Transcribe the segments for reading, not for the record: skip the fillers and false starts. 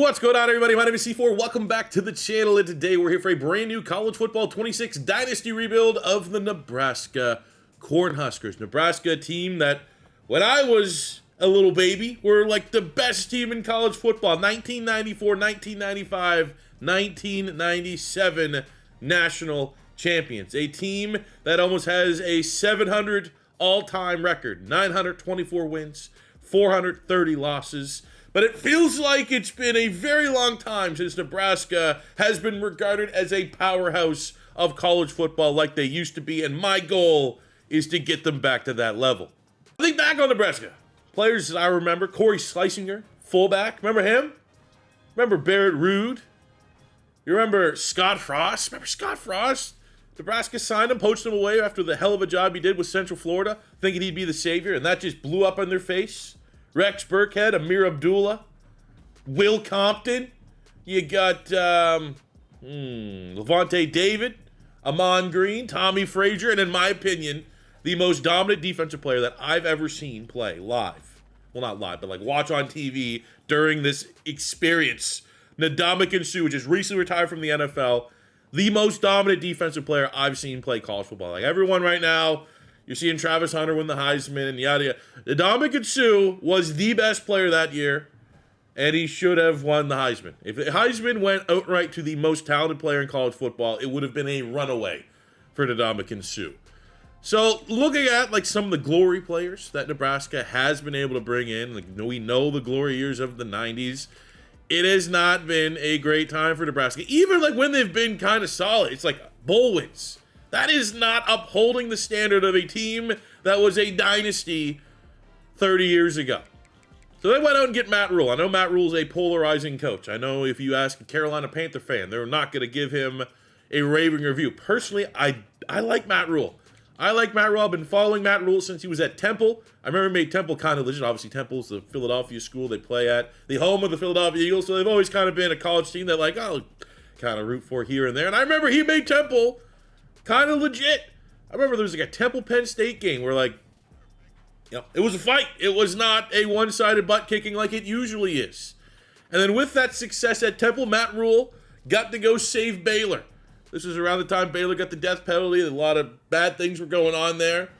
What's going on, everybody? My name is C4. Welcome back to the channel, and today we're here for a brand new College Football 26 Dynasty Rebuild of the Nebraska Cornhuskers. Nebraska, a team that, when I was a little baby, were like the best team in college football. 1994, 1995, 1997 national champions. A team that almost has a 700 all-time record. 924 wins, 430 losses. But it feels like it's been a very long time since Nebraska has been regarded as a powerhouse of college football like they used to be, and my goal is to get them back to that level. I think back on Nebraska. Players that I remember, Corey Schlesinger, fullback. Remember him? Remember Barrett Ruud? You remember Scott Frost? Remember Scott Frost? Nebraska signed him, poached him away after the hell of a job he did with Central Florida, thinking he'd be the savior, and that just blew up in their face. Rex Burkhead, Amir Abdullah, Will Compton. You got Levante David, Amon Green, Tommy Frazier, and in my opinion, the most dominant defensive player that I've ever seen play live. Well, not live, but like watch on TV during this experience. Ndamukong Suh, which is recently retired from the NFL, the most dominant defensive player I've seen play college football. Like everyone right now, you're seeing Travis Hunter win the Heisman and yada yada. Ndamukong Suh was the best player that year, and he should have won the Heisman. If the Heisman went outright to the most talented player in college football, it would have been a runaway for Ndamukong Suh. So looking at like some of the glory players that Nebraska has been able to bring in, like we know the glory years of the 90s, it has not been a great time for Nebraska. Even like when they've been kind of solid, it's like bowl wins. That is not upholding the standard of a team that was a dynasty 30 years ago. So they went out and get Matt Rule. I know Matt Rule's a polarizing coach. I know if you ask a Carolina Panther fan, they're not going to give him a raving review. Personally, I like Matt Rule. I like Matt Rule. I've been following Matt Rule since he was at Temple. I remember he made Temple kind of legit. Obviously, Temple's the Philadelphia school they play at, the home of the Philadelphia Eagles. So they've always kind of been a college team that like, I'll kind of root for here and there. And I remember he made Temple kind of legit. I remember there was like a Temple Penn State game where like, it was a fight. It was not a one-sided butt kicking like it usually is. And then with that success at Temple, Matt Rule got to go save Baylor. This was around the time Baylor got the death penalty. A lot of bad things were going on there.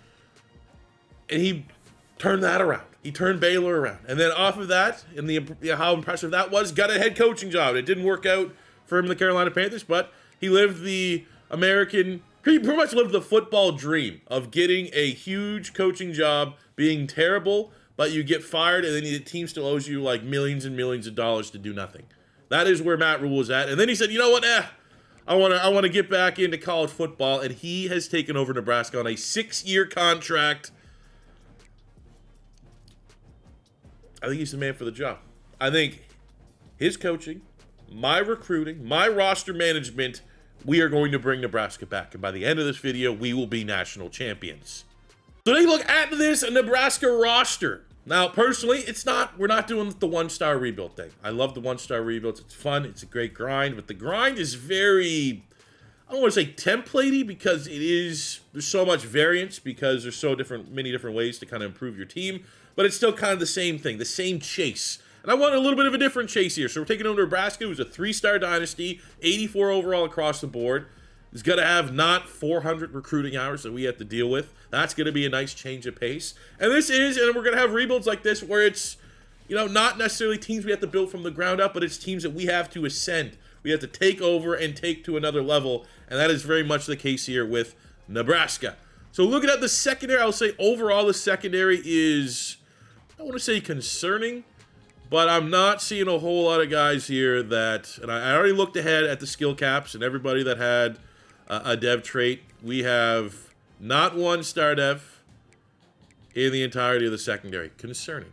And he turned that around. He turned Baylor around. And then off of that, and how impressive that was, got a head coaching job. It didn't work out for him in the Carolina Panthers, but he lived the American, he pretty much lived the football dream of getting a huge coaching job, being terrible, but you get fired, and then the team still owes you like millions and millions of dollars to do nothing. That is where Matt Rule was at. And then he said, you know what, I want to get back into college football, and he has taken over Nebraska on a 6-year contract. I think he's the man for the job. I think his coaching, my recruiting, my roster management, we are going to bring Nebraska back. And by the end of this video, we will be national champions. So take a look at this Nebraska roster. Now, personally, we're not doing the one-star rebuild thing. I love the one-star rebuilds. It's fun. It's a great grind. But the grind is very, I don't want to say templatey because there's so much variance because there's many different ways to kind of improve your team. But it's still kind of the same thing, the same chase. And I want a little bit of a different chase here. So we're taking over Nebraska, who's a 3-star dynasty, 84 overall across the board. It's going to have not 400 recruiting hours that we have to deal with. That's going to be a nice change of pace. And we're going to have rebuilds like this where it's, not necessarily teams we have to build from the ground up, but it's teams that we have to ascend. We have to take over and take to another level. And that is very much the case here with Nebraska. So looking at the secondary, I'll say overall the secondary is, I want to say concerning, but I'm not seeing a whole lot of guys here that, and I already looked ahead at the skill caps and everybody that had a dev trait. We have not one star dev in the entirety of the secondary. Concerning.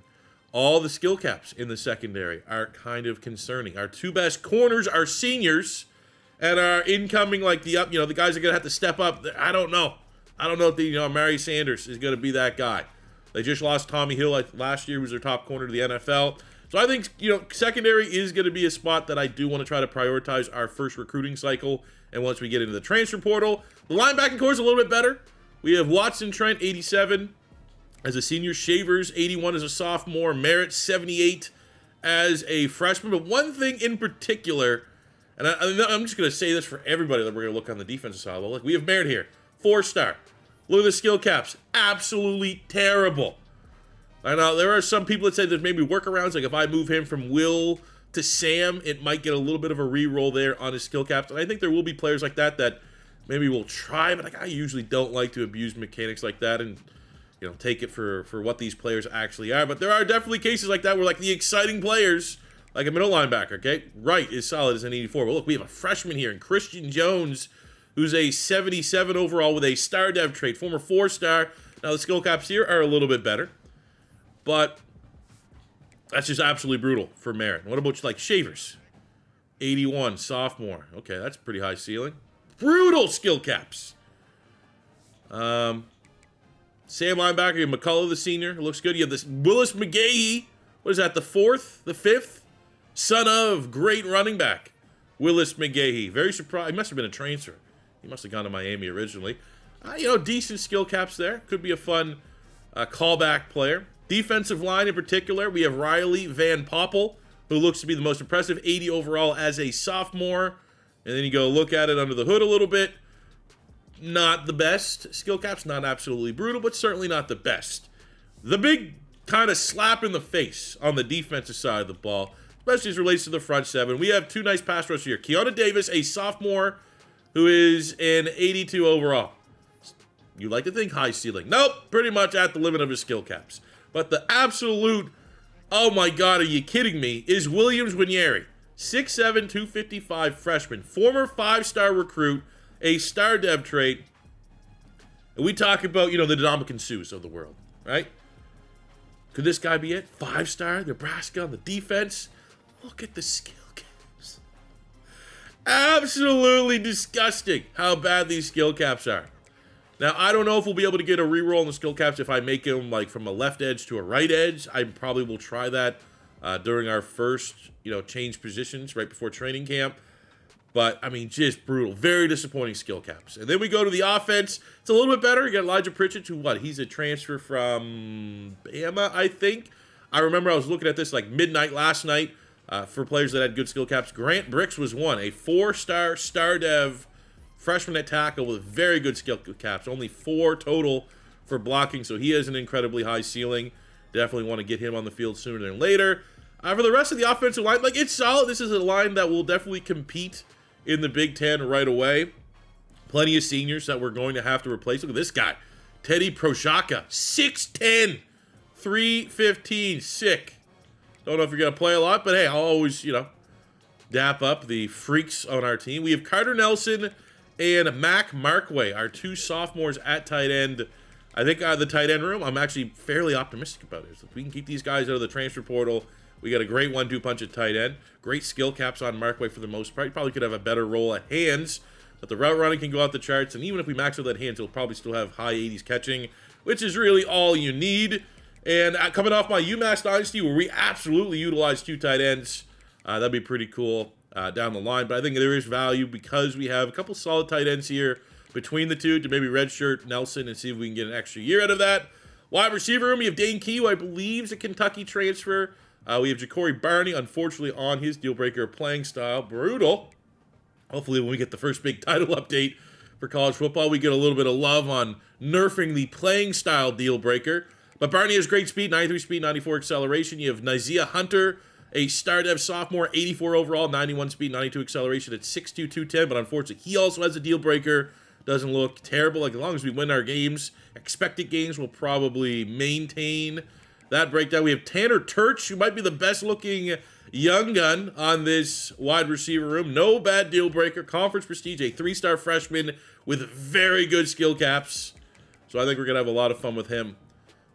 All the skill caps in the secondary are kind of concerning. Our 2 best corners are seniors, and our incoming, like the guys are going to have to step up. I don't know. I don't know if Mary Sanders is going to be that guy. They just lost Tommy Hill last year, who was their top corner to the NFL. So I think, secondary is going to be a spot that I do want to try to prioritize our first recruiting cycle. And once we get into the transfer portal, the linebacking core is a little bit better. We have Watson Trent, 87 as a senior, Shavers, 81 as a sophomore, Merritt, 78 as a freshman. But one thing in particular, and I'm just going to say this for everybody that we're going to look on the defensive side. Well, look, we have Merritt here, 4-star. Look at the skill caps. Absolutely terrible. I know there are some people that say there's maybe workarounds. Like if I move him from Will to Sam, it might get a little bit of a re-roll there on his skill caps. And I think there will be players like that that maybe will try, but like I usually don't like to abuse mechanics like that and take it for what these players actually are. But there are definitely cases like that where like the exciting players, like a middle linebacker, okay, Wright is solid as an 84. But look, we have a freshman here in Christian Jones, who's a 77 overall with a star dev trait, former 4-star. Now the skill caps here are a little bit better, but that's just absolutely brutal for Merritt. What about like Shavers? 81, sophomore. Okay, that's pretty high ceiling. Brutal skill caps. Sam linebacker, you have McCullough, the senior. It looks good. You have this Willis McGahee. What is that, the 4th? The 5th? Son of great running back. Willis McGahee. Very surprised. He must have been a transfer. He must have gone to Miami originally. Decent skill caps there. Could be a fun callback player. Defensive line in particular, we have Riley Van Poppel, who looks to be the most impressive, 80 overall as a sophomore. And then you go look at it under the hood a little bit. Not the best skill caps, not absolutely brutal, but certainly not the best. The big kind of slap in the face on the defensive side of the ball, especially as it relates to the front seven. We have two nice pass rushers here. Keona Davis, a sophomore, who is an 82 overall. You like to think high ceiling. Nope, pretty much at the limit of his skill caps. But the absolute, oh my God, are you kidding me, is Williams Winyeri. 6'7", 255 freshman, former 5-star recruit, a star dev trait. And we talk about, the Dominican Sues of the world, right? Could this guy be it? 5-star, Nebraska on the defense. Look at the skill caps. Absolutely disgusting how bad these skill caps are. Now, I don't know if we'll be able to get a reroll on the skill caps if I make him like from a left edge to a right edge. I probably will try that during our first, change positions right before training camp. But, just brutal. Very disappointing skill caps. And then we go to the offense. It's a little bit better. You got Elijah Pritchett, who, he's a transfer from Bama, I think. I remember I was looking at this like midnight last night for players that had good skill caps. Grant Bricks was one, a 4-star star dev freshman at tackle with very good skill caps. Only 4 total for blocking, so he has an incredibly high ceiling. Definitely want to get him on the field sooner than later. For the rest of the offensive line, it's solid. This is a line that will definitely compete in the Big Ten right away. Plenty of seniors that we're going to have to replace. Look at this guy, Teddy Prochaka, 6'10", 315, sick. Don't know if you're going to play a lot, but hey, I'll always, dap up the freaks on our team. We have Carter Nelson and Mac Markway, our 2 sophomores at tight end. I think the tight end room, I'm actually fairly optimistic about it. So if we can keep these guys out of the transfer portal, we got a great 1-2 punch at tight end. Great skill caps on Markway for the most part. He probably could have a better role at hands, but the route running can go out the charts. And even if we max out that hands, he'll probably still have high 80s catching, which is really all you need. And coming off my UMass Dynasty, where we absolutely utilize 2 tight ends, that'd be pretty cool down the line. But I think there is value because we have a couple solid tight ends here between the two to maybe redshirt Nelson and see if we can get an extra year out of that. Wide receiver room, we have Dane Key, who I believe is a Kentucky transfer. We have Ja'Cory Barney, unfortunately, on his deal breaker playing style. Brutal. Hopefully, when we get the first big title update for college football, we get a little bit of love on nerfing the playing style deal breaker. But Barney has great speed, 93 speed, 94 acceleration. You have Nizia Hunter, a star dev sophomore, 84 overall, 91 speed, 92 acceleration at 6'2", 210. But unfortunately, he also has a deal breaker. Doesn't look terrible. As long as we win our games, expected games, will probably maintain that breakdown. We have Tanner Turch, who might be the best-looking young gun on this wide receiver room. No bad deal breaker. Conference prestige, a 3-star freshman with very good skill caps. So I think we're going to have a lot of fun with him.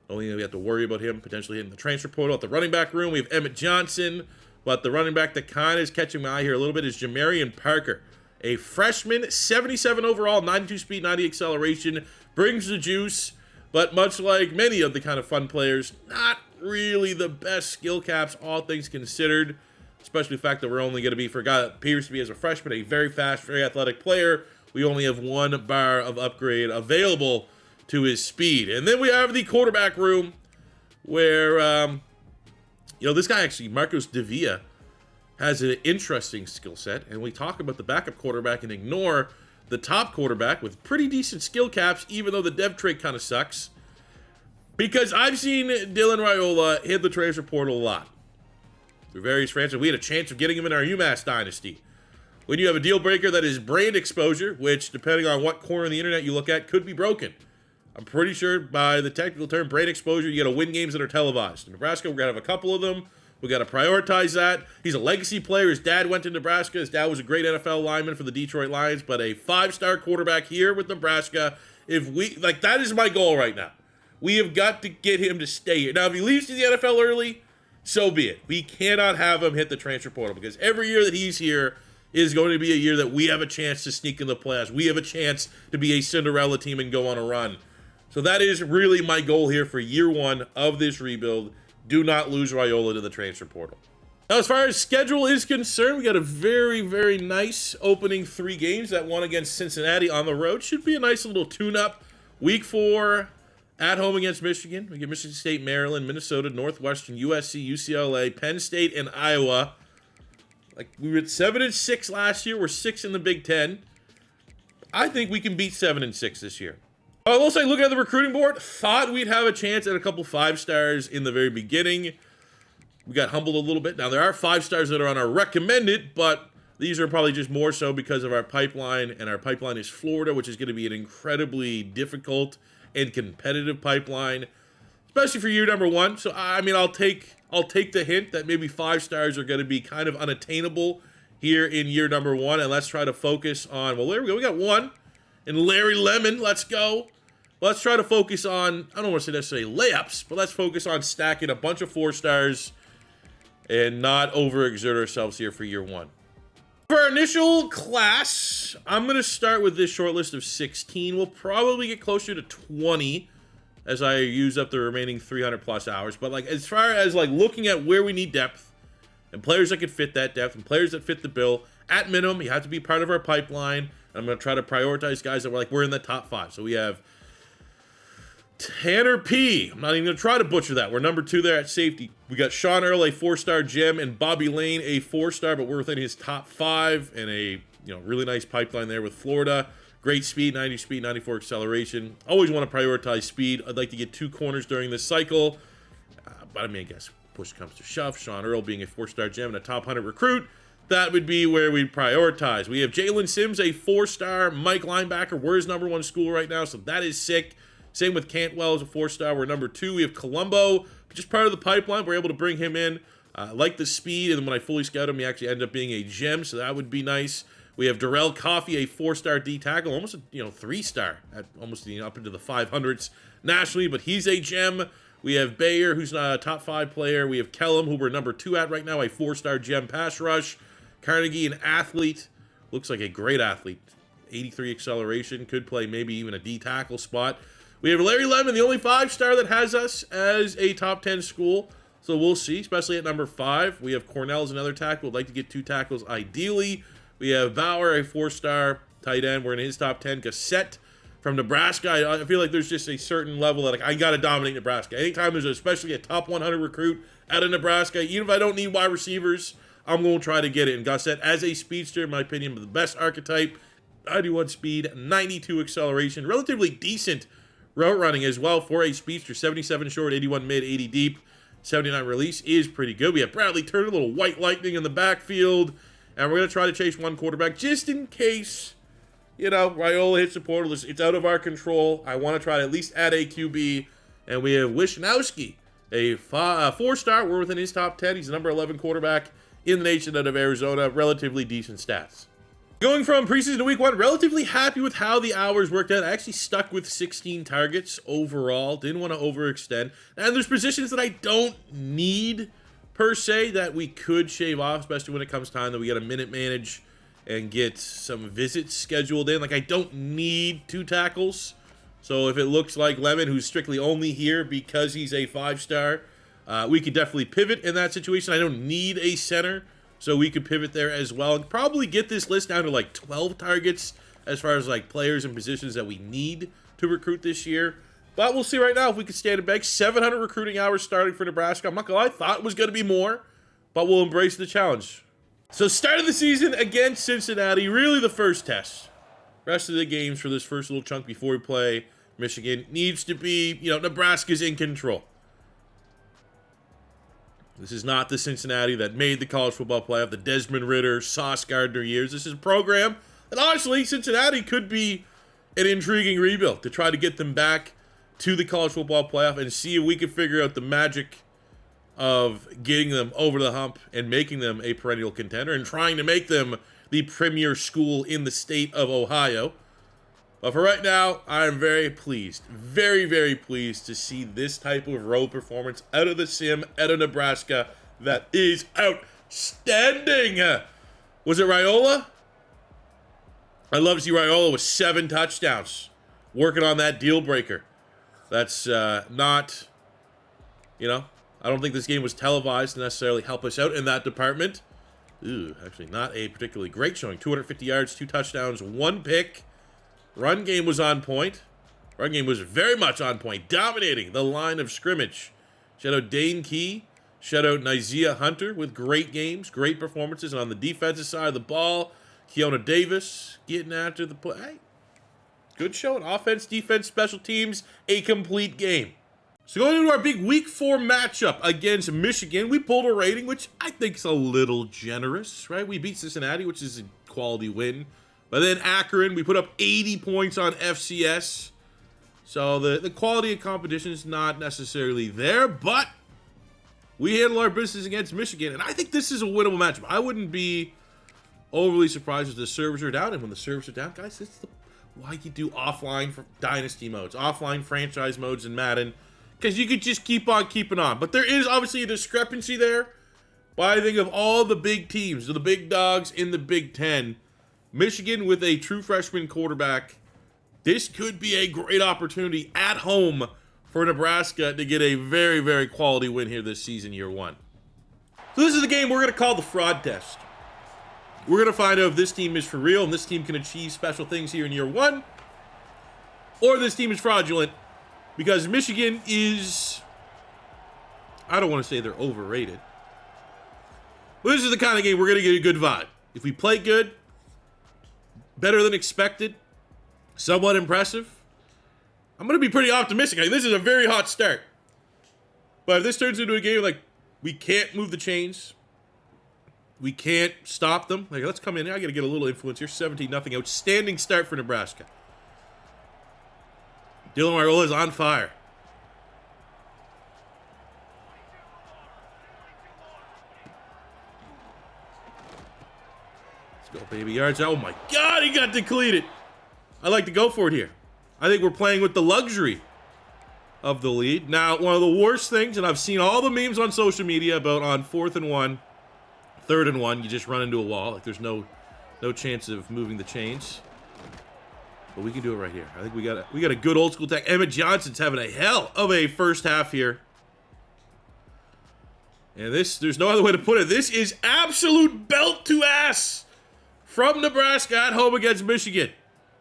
Only thing we have to worry about him potentially hitting the transfer portal. At the running back room, we have Emmett Johnson. But the running back that kind of is catching my eye here a little bit is Jamarian Parker. A freshman, 77 overall, 92 speed, 90 acceleration. Brings the juice. But much like many of the kind of fun players, not really the best skill caps, all things considered. Especially the fact that we're only going to be, for a guy that appears to be as a freshman, a very fast, very athletic player. We only have 1 bar of upgrade available to his speed. And then we have the quarterback room where, You know, this guy actually, Marcos Davia, has an interesting skill set, and we talk about the backup quarterback and ignore the top quarterback with pretty decent skill caps, even though the dev trait kind of sucks. Because I've seen Dylan Raiola hit the transfer portal a lot through various franchises. We had a chance of getting him in our UMass Dynasty. When you have a deal breaker that is brand exposure, which, depending on what corner of the internet you look at, could be broken. I'm pretty sure by the technical term, brand exposure, you got to win games that are televised. In Nebraska, we're going to have a couple of them. We got to prioritize that. He's a legacy player. His dad went to Nebraska. His dad was a great NFL lineman for the Detroit Lions, but a 5-star quarterback here with Nebraska. If we, like, that is my goal right now. We have got to get him to stay here. Now, if he leaves to the NFL early, so be it. We cannot have him hit the transfer portal because every year that he's here is going to be a year that we have a chance to sneak in the playoffs. We have a chance to be a Cinderella team and go on a run. So that is really my goal here for year one of this rebuild. Do not lose Raiola to the transfer portal. Now, as far as schedule is concerned, we got a very, very nice opening 3 games. That one against Cincinnati on the road should be a nice little tune-up. Week 4 at home against Michigan. We get Michigan State, Maryland, Minnesota, Northwestern, USC, UCLA, Penn State, and Iowa. Like, we were at 7-6 last year. We're 6 in the Big Ten. I think we can beat 7-6 this year. I will say, looking at the recruiting board, thought we'd have a chance at a couple 5-stars in the very beginning. We got humbled a little bit. Now, there are 5-stars that are on our recommended, but these are probably just more so because of our pipeline, and our pipeline is Florida, which is going to be an incredibly difficult and competitive pipeline, especially for year number 1. So, I mean, I'll take the hint that maybe 5-stars are going to be kind of unattainable here in year number 1, and let's try to focus on, well, there we go. We got 1. And Larry Lemon, let's go. Let's try to focus on, I don't want to say necessarily layups, but let's focus on stacking a bunch of 4-stars and not overexert ourselves here for year 1. For our initial class, I'm going to start with this short list of 16. We'll probably get closer to 20 as I use up the remaining 300 plus hours. But like, as far as like looking at where we need depth and players that can fit that depth and players that fit the bill, at minimum, you have to be part of our pipeline. I'm going to try to prioritize guys that we're in the top 5. So we have Tanner P. I'm not even going to try to butcher that. We're number 2 there at safety. We got Sean Earl, a 4-star gem, and Bobby Lane, a 4-star, but we're within his top 5, and a really nice pipeline there with Florida. Great speed, 90 speed, 94 acceleration. Always want to prioritize speed. I'd like to get 2 corners during this cycle. But I mean, I guess push comes to shove. Sean Earl being a 4-star gem and a top 100 recruit, that would be where we prioritize. We have Jalen Sims, a 4-star Mike linebacker. We're his number 1 school right now, so that is sick. Same with Cantwell as a 4-star. We're number 2. We have Colombo, just part of the pipeline. We're able to bring him in. Like the speed, and then when I fully scout him, he actually ended up being a gem, so that would be nice. We have Darrell Coffey, a 4-star D tackle, almost a 3-star at almost up into the 500s nationally, but he's a gem. We have Bayer, who's not a top 5 player. We have Kellum, who we're number 2 at right now, a 4-star gem pass rush. Carnegie, an athlete, looks like a great athlete. 83 acceleration, could play maybe even a D tackle spot. We have Larry Lemon, the only 5-star that has us as a top 10 school. So we'll see, especially at number 5. We have Cornell as another tackle. We'd like to get 2 tackles ideally. We have Bauer, a 4-star tight end. We're in his top 10. Cassette from Nebraska. I feel like there's just a certain level that I got to dominate Nebraska. Anytime there's especially a top 100 recruit out of Nebraska, even if I don't need wide receivers, I'm going to try to get it. And Gossett, as a speedster, in my opinion, the best archetype. 91 speed, 92 acceleration, relatively decent route running as well for a speedster. 77 short, 81 mid, 80 deep, 79 release is pretty good. We have Bradley Turner, a little white lightning in the backfield. And we're going to try to chase 1 quarterback just in case, Raiola hits the portal. It's out of our control. I want to try to at least add a QB. And we have Wisnowski, a 4-star. We're within his top 10. He's the number 11 quarterback in the nation out of Arizona. Relatively decent stats. Going from preseason to week 1, relatively happy with how the hours worked out. I actually stuck with 16 targets overall. Didn't want to overextend. And there's positions that I don't need per se that we could shave off, especially when it comes time that we got to minute manage and get some visits scheduled in. Like, I don't need 2 tackles. So if it looks like Lemon, who's strictly only here because he's a 5-star, we could definitely pivot in that situation. I don't need a center, so we could pivot there as well and probably get this list down to like 12 targets as far as like players and positions that we need to recruit this year. But we'll see right now if we can stand a bank. 700 recruiting hours starting for Nebraska. I'm not going to lie, thought it was going to be more, but we'll embrace the challenge. So start of the season against Cincinnati, really the first test. Rest of the games for this first little chunk before we play Michigan needs to be, Nebraska's in control. This is not the Cincinnati that made the college football playoff, the Desmond Ridder, Sauce Gardner years. This is a program that honestly, Cincinnati could be an intriguing rebuild to try to get them back to the college football playoff and see if we can figure out the magic of getting them over the hump and making them a perennial contender and trying to make them the premier school in the state of Ohio. But for right now, I am very pleased, very, very pleased to see this type of road performance out of the sim, out of Nebraska. That is outstanding. Was it Raiola? I love to see Raiola with 7 touchdowns, working on that deal breaker. That's not, I don't think this game was televised to necessarily help us out in that department. Ooh, actually not a particularly great showing. 250 yards, 2 touchdowns, 1 pick. Run game was on point. Run game was very much on point, dominating the line of scrimmage. Shout out Dane Key. Shout out Isaiah Hunter with great games, great performances. And on the defensive side of the ball, Keona Davis getting after the play. Hey, good showing. Offense, defense, special teams, a complete game. So going into our big week 4 matchup against Michigan, we pulled a rating, which I think is a little generous, right? We beat Cincinnati, which is a quality win. But then Akron, we put up 80 points on FCS. So the quality of competition is not necessarily there, but we handle our business against Michigan. And I think this is a winnable matchup. I wouldn't be overly surprised if the servers are down. And when the servers are down, guys, it's why you do offline for dynasty modes, offline franchise modes in Madden. Because you could just keep on keeping on. But there is obviously a discrepancy there. But I think of all the big teams, the big dogs in the Big Ten, Michigan with a true freshman quarterback, this could be a great opportunity at home for Nebraska to get a very, very quality win here this season, year 1. So this is the game we're going to call the fraud test. We're going to find out if this team is for real and this team can achieve special things here in year 1, or this team is fraudulent. Because Michigan is, I don't want to say they're overrated. But this is the kind of game we're going to get a good vibe. If we play good, better than expected, somewhat impressive, I'm going to be pretty optimistic. I think this is a very hot start. But if this turns into a game like we can't move the chains, we can't stop them. Like, let's come in. I got to get a little influence here. 17-0. Outstanding start for Nebraska. Dylan Raiola is on fire. Let's go, baby. Yards. Oh, my God. He got depleted. I like to go for it here. I think we're playing with the luxury of the lead. Now, one of the worst things, and I've seen all the memes on social media about on 4th and 1, 3rd and 1, you just run into a wall. Like, there's no chance of moving the chains. But we can do it right here. I think we got a good old school tech. Emmett Johnson's having a hell of a first half here. And there's no other way to put it. This is absolute belt to ass from Nebraska at home against Michigan.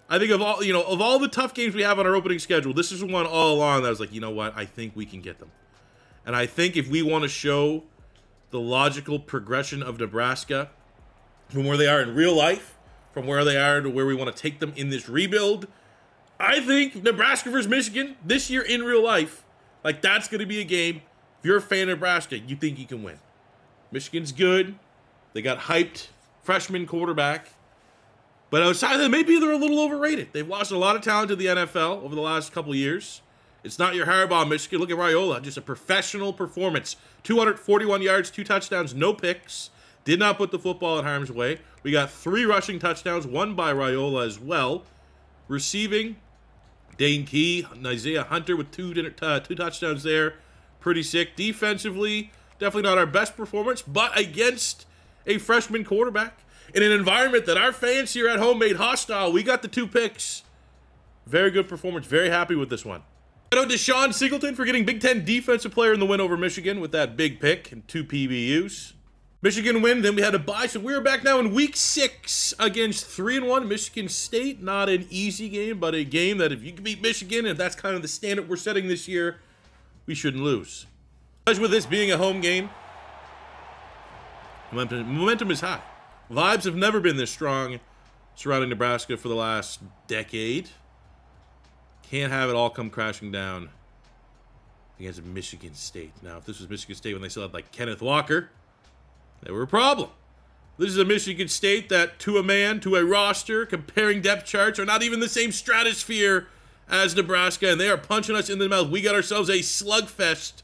I think of all the tough games we have on our opening schedule, this is one all along that I was like, you know what? I think we can get them. And I think if we want to show the logical progression of Nebraska from where they are in real life, from where they are to where we want to take them in this rebuild, I think Nebraska versus Michigan this year in real life, like, that's going to be a game. If you're a fan of Nebraska, you think you can win. Michigan's good. They got hyped freshman quarterback. But outside of that, maybe they're a little overrated. They've lost a lot of talent to the NFL over the last couple of years. It's not your Harbaugh, Michigan. Look at Raiola, just a professional performance. 241 yards, 2 touchdowns, no picks. Did not put the football in harm's way. We got 3 rushing touchdowns, 1 by Raiola as well. Receiving, Dane Key, Isaiah Hunter with 2 touchdowns there. Pretty sick. Defensively, definitely not our best performance, but against a freshman quarterback in an environment that our fans here at home made hostile, we got the 2 picks. Very good performance. Very happy with this one. Shout out to Sean Singleton for getting Big Ten Defensive Player in the win over Michigan with that big pick and 2 PBUs. Michigan win, then we had a bye, so we're back now in week 6 against 3-1 Michigan State. Not an easy game, but a game that if you can beat Michigan, and that's kind of the standard we're setting this year, we shouldn't lose. Especially with this being a home game, momentum is high. Vibes have never been this strong surrounding Nebraska for the last decade. Can't have it all come crashing down against Michigan State. Now, if this was Michigan State when they still had, like, Kenneth Walker, they were a problem. This is a Michigan State that, to a man, to a roster, comparing depth charts, are not even the same stratosphere as Nebraska, and they are punching us in the mouth. We got ourselves a slugfest.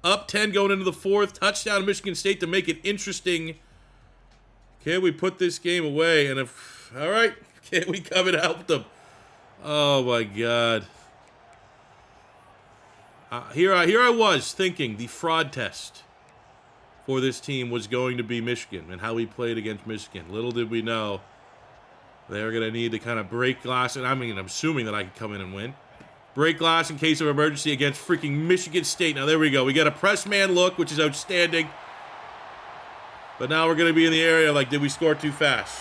Up 10 going into the 4th. Touchdown Michigan State to make it interesting. Can we put this game away? And if, all right, can we come and help them? Oh, my God. Here I was thinking the fraud test for this team was going to be Michigan and how we played against Michigan. Little did we know they were going to need to kind of break glass. And I'm assuming that I could come in and win. Break glass in case of emergency against freaking Michigan State. Now, there we go. We got a press man look, which is outstanding. But now we're going to be in the area of, like, did we score too fast?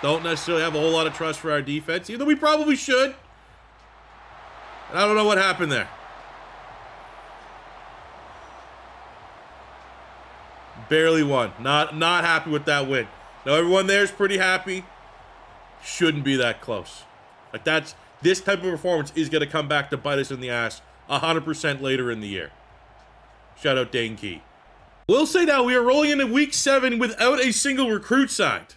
Don't necessarily have a whole lot of trust for our defense, even though we probably should. And I don't know what happened there. Barely won. Not happy with that win. Now, everyone there is pretty happy. Shouldn't be that close. Like, this type of performance is going to come back to bite us in the ass 100% later in the year. Shout out Dane Key. We'll say now we are rolling into week 7 without a single recruit signed.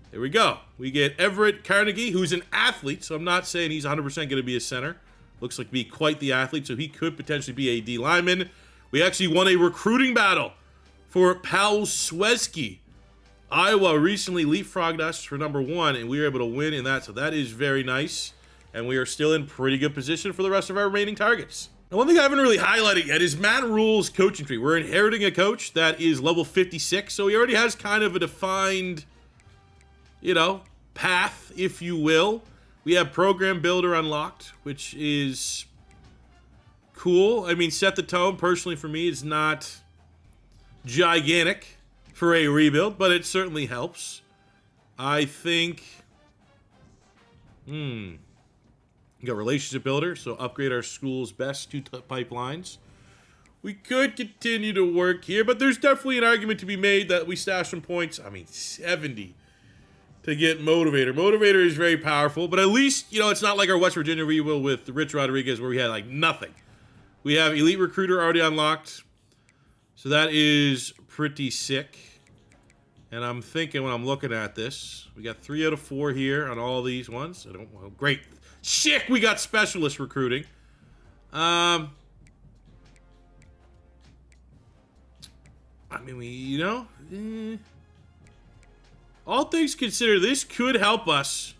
There we go. We get Everett Carnegie, who's an athlete, so I'm not saying he's 100% going to be a center. Looks like to be quite the athlete, so he could potentially be a D lineman. We actually won a recruiting battle for Powell Swesky. Iowa recently leapfrogged us for number 1, and we were able to win in that, so that is very nice. And we are still in pretty good position for the rest of our remaining targets. Now, one thing I haven't really highlighted yet is Matt Rule's coaching tree. We're inheriting a coach that is level 56, so he already has kind of a defined, path, if you will. We have Program Builder unlocked, which is cool. I mean, set the tone, personally, for me, is not gigantic for a rebuild, but it certainly helps. I think, you got Relationship Builder, so upgrade our school's best 2 pipelines. We could continue to work here, but there's definitely an argument to be made that we stash some points. 70 to get Motivator. Motivator is very powerful, but at least, it's not like our West Virginia rebuild with Rich Rodriguez where we had, like, nothing. We have Elite Recruiter already unlocked, so that is pretty sick. And I'm thinking when I'm looking at this, we got 3 out of 4 here on all these ones. Great. Sick, we got Specialist Recruiting. All things considered, this could help us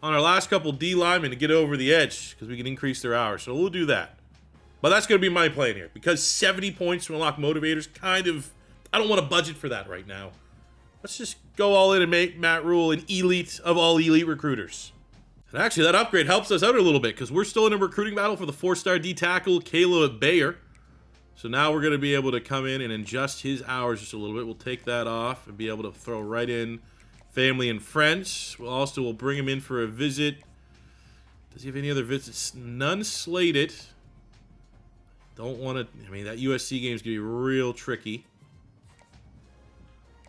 on our last couple D linemen to get over the edge because we can increase their hours. So we'll do that. But that's going to be my plan here because 70 points to unlock Motivators I don't want to budget for that right now. Let's just go all in and make Matt Rule an elite of all elite recruiters. And actually, that upgrade helps us out a little bit because we're still in a recruiting battle for the 4-star D tackle, Caleb Bayer. So now we're going to be able to come in and adjust his hours just a little bit. We'll take that off and be able to throw right in family and friends. We'll bring him in for a visit. Does he have any other visits? None slated. Don't want to... that USC game is going to be real tricky.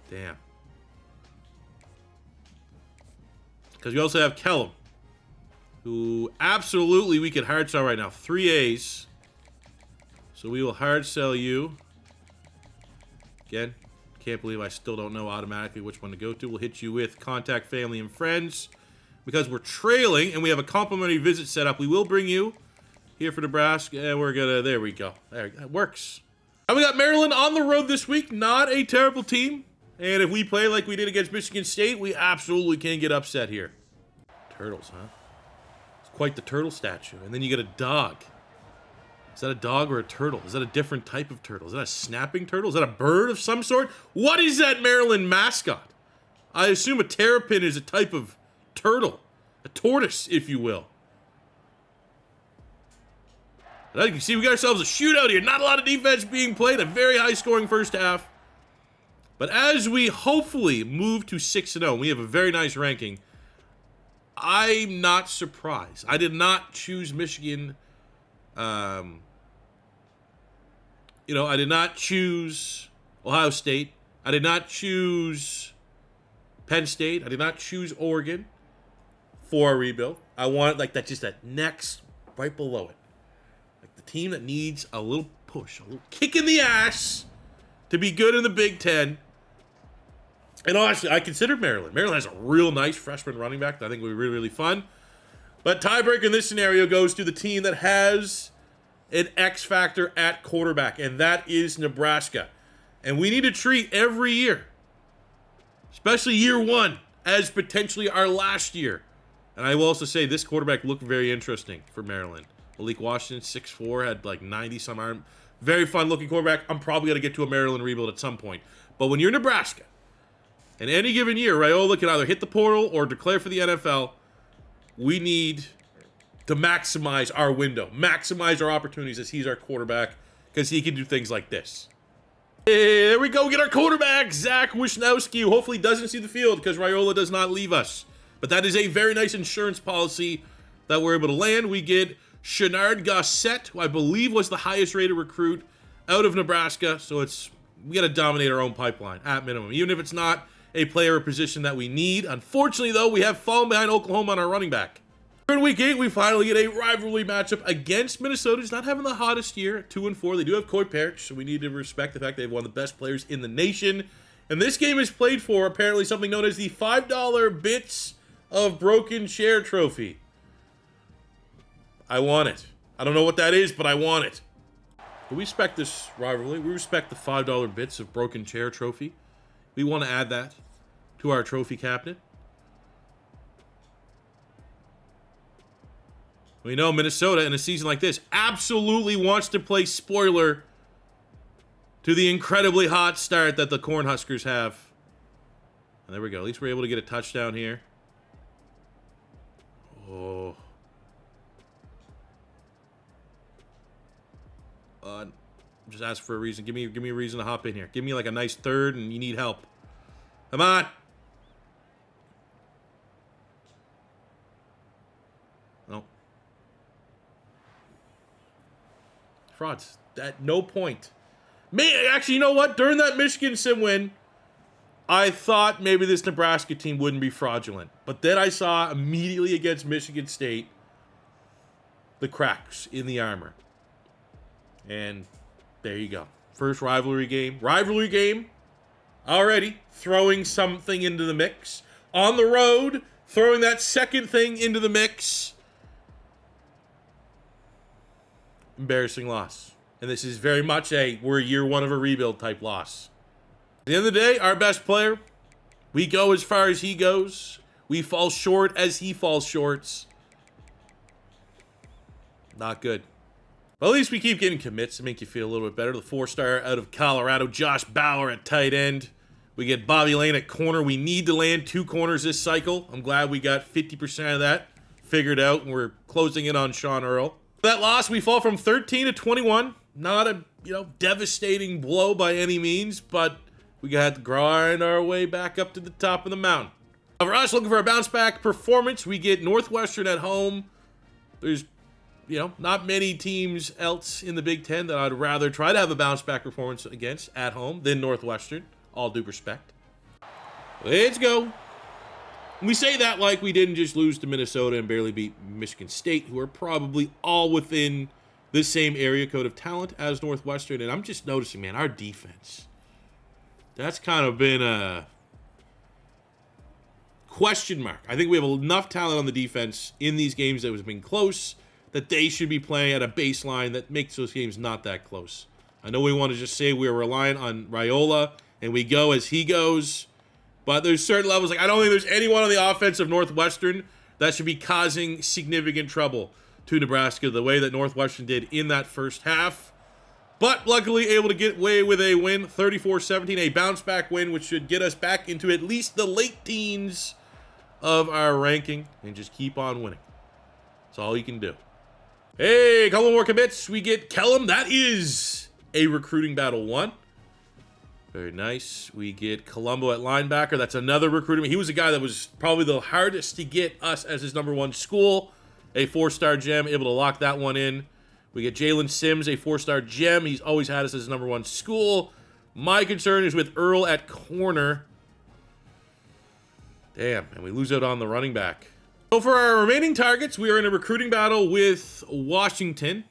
Damn. Because we also have Kellum, who absolutely we could hard sell right now. 3 A's. So we will hard sell you. Again, can't believe I still don't know automatically which one to go to. We'll hit you with contact family and friends. Because we're trailing and we have a complimentary visit set up, we will bring you here for Nebraska. And we're going to, there we go. There, that works. And we got Maryland on the road this week. Not a terrible team. And if we play like we did against Michigan State, we absolutely can get upset here. Turtles, huh? It's quite the turtle statue. And then you get a dog. Is that a dog or a turtle? Is that a different type of turtle? Is that a snapping turtle? Is that a bird of some sort? What is that Maryland mascot? I assume a terrapin is a type of turtle. A tortoise, if you will. And as you can see, we got ourselves a shootout here. Not a lot of defense being played. A very high-scoring first half. But as we hopefully move to 6-0, we have a very nice ranking. I'm not surprised. I did not choose Michigan. I did not choose Ohio State. I did not choose Penn State. I did not choose Oregon for a rebuild. I wanted that next right below it. Like the team that needs a little push, a little kick in the ass to be good in the Big Ten. And honestly, I considered Maryland. Maryland has a real nice freshman running back that I think would be really, really fun. But tiebreaker in this scenario goes to the team that has an X factor at quarterback, and that is Nebraska. And we need to treat every year, especially year one, as potentially our last year. And I will also say this quarterback looked very interesting for Maryland. Malik Washington, 6'4", had like 90-some arm. Very fun-looking quarterback. I'm probably going to get to a Maryland rebuild at some point. But when you're Nebraska, in any given year, Raiola can either hit the portal or declare for the NFL. We need to maximize our window, maximize our opportunities as he's our quarterback, because he can do things like this. Hey, there we go. Get our quarterback, Zach Wisnowski, who hopefully doesn't see the field because Raiola does not leave us. But that is a very nice insurance policy that we're able to land. We get Shenard Gossett, who I believe was the highest rated recruit out of Nebraska. So we got to dominate our own pipeline at minimum, even if it's not a player or position that we need. Unfortunately, though, we have fallen behind Oklahoma on our running back. In week 8, we finally get a rivalry matchup against Minnesota, who's not having the hottest year at 2-4. They do have Coy Parrish, so we need to respect the fact they have one of the best players in the nation. And this game is played for apparently something known as the $5 Bits of Broken Chair Trophy. I want it. I don't know what that is, but I want it. We respect this rivalry. We respect the $5 Bits of Broken Chair Trophy. We want to add that to our trophy cabinet. We know Minnesota in a season like this absolutely wants to play spoiler to the incredibly hot start that the Cornhuskers have. And there we go. At least we're able to get a touchdown here. Oh. Just ask for a reason. Give me a reason to hop in here. Give me like a nice third and you need help. Come on. No. Frauds. At no point. Actually, you know what? During that Michigan sim win, I thought maybe this Nebraska team wouldn't be fraudulent. But then I saw immediately against Michigan State the cracks in the armor. And there you go. First rivalry game. Rivalry game already throwing something into the mix. On the road, throwing that second thing into the mix. Embarrassing loss. And this is very much we're year one of a rebuild type loss. At the end of the day, our best player, we go as far as he goes. We fall short as he falls short. Not good. But at least we keep getting commits to make you feel a little bit better. The 4-star out of Colorado, Josh Bauer at tight end. We get Bobby Lane at corner. We need to land 2 corners this cycle. I'm glad we got 50% of that figured out, and we're closing in on Sean Earl. That loss, we fall from 13 to 21. Not a devastating blow by any means, but we got to grind our way back up to the top of the mountain. For us, looking for a bounce back performance, we get Northwestern at home. There's not many teams else in the Big Ten that I'd rather try to have a bounce back performance against at home than Northwestern. All due respect. Let's go. We say that like we didn't just lose to Minnesota and barely beat Michigan State, who are probably all within the same area code of talent as Northwestern. And I'm just noticing, man, our defense, that's kind of been a question mark. I think we have enough talent on the defense in these games that has been close that they should be playing at a baseline that makes those games not that close. I know we want to just say we're relying on Raiola and we go as he goes, but there's certain levels. I don't think there's anyone on the offense of Northwestern that should be causing significant trouble to Nebraska the way that Northwestern did in that first half. But luckily able to get away with a win, 34-17, a bounce back win, which should get us back into at least the late teens of our ranking and just keep on winning. That's all you can do. Hey, a couple more commits. We get Kellum. That is a recruiting battle 1. Very nice. We get Colombo at linebacker. That's another recruiting. He was a guy that was probably the hardest to get us as his #1 school. A 4-star gem, able to lock that one in. We get Jalen Sims, a 4-star gem. He's always had us as his #1 school. My concern is with Earl at corner. Damn, and we lose out on the running back. So for our remaining targets, we are in a recruiting battle with Washington.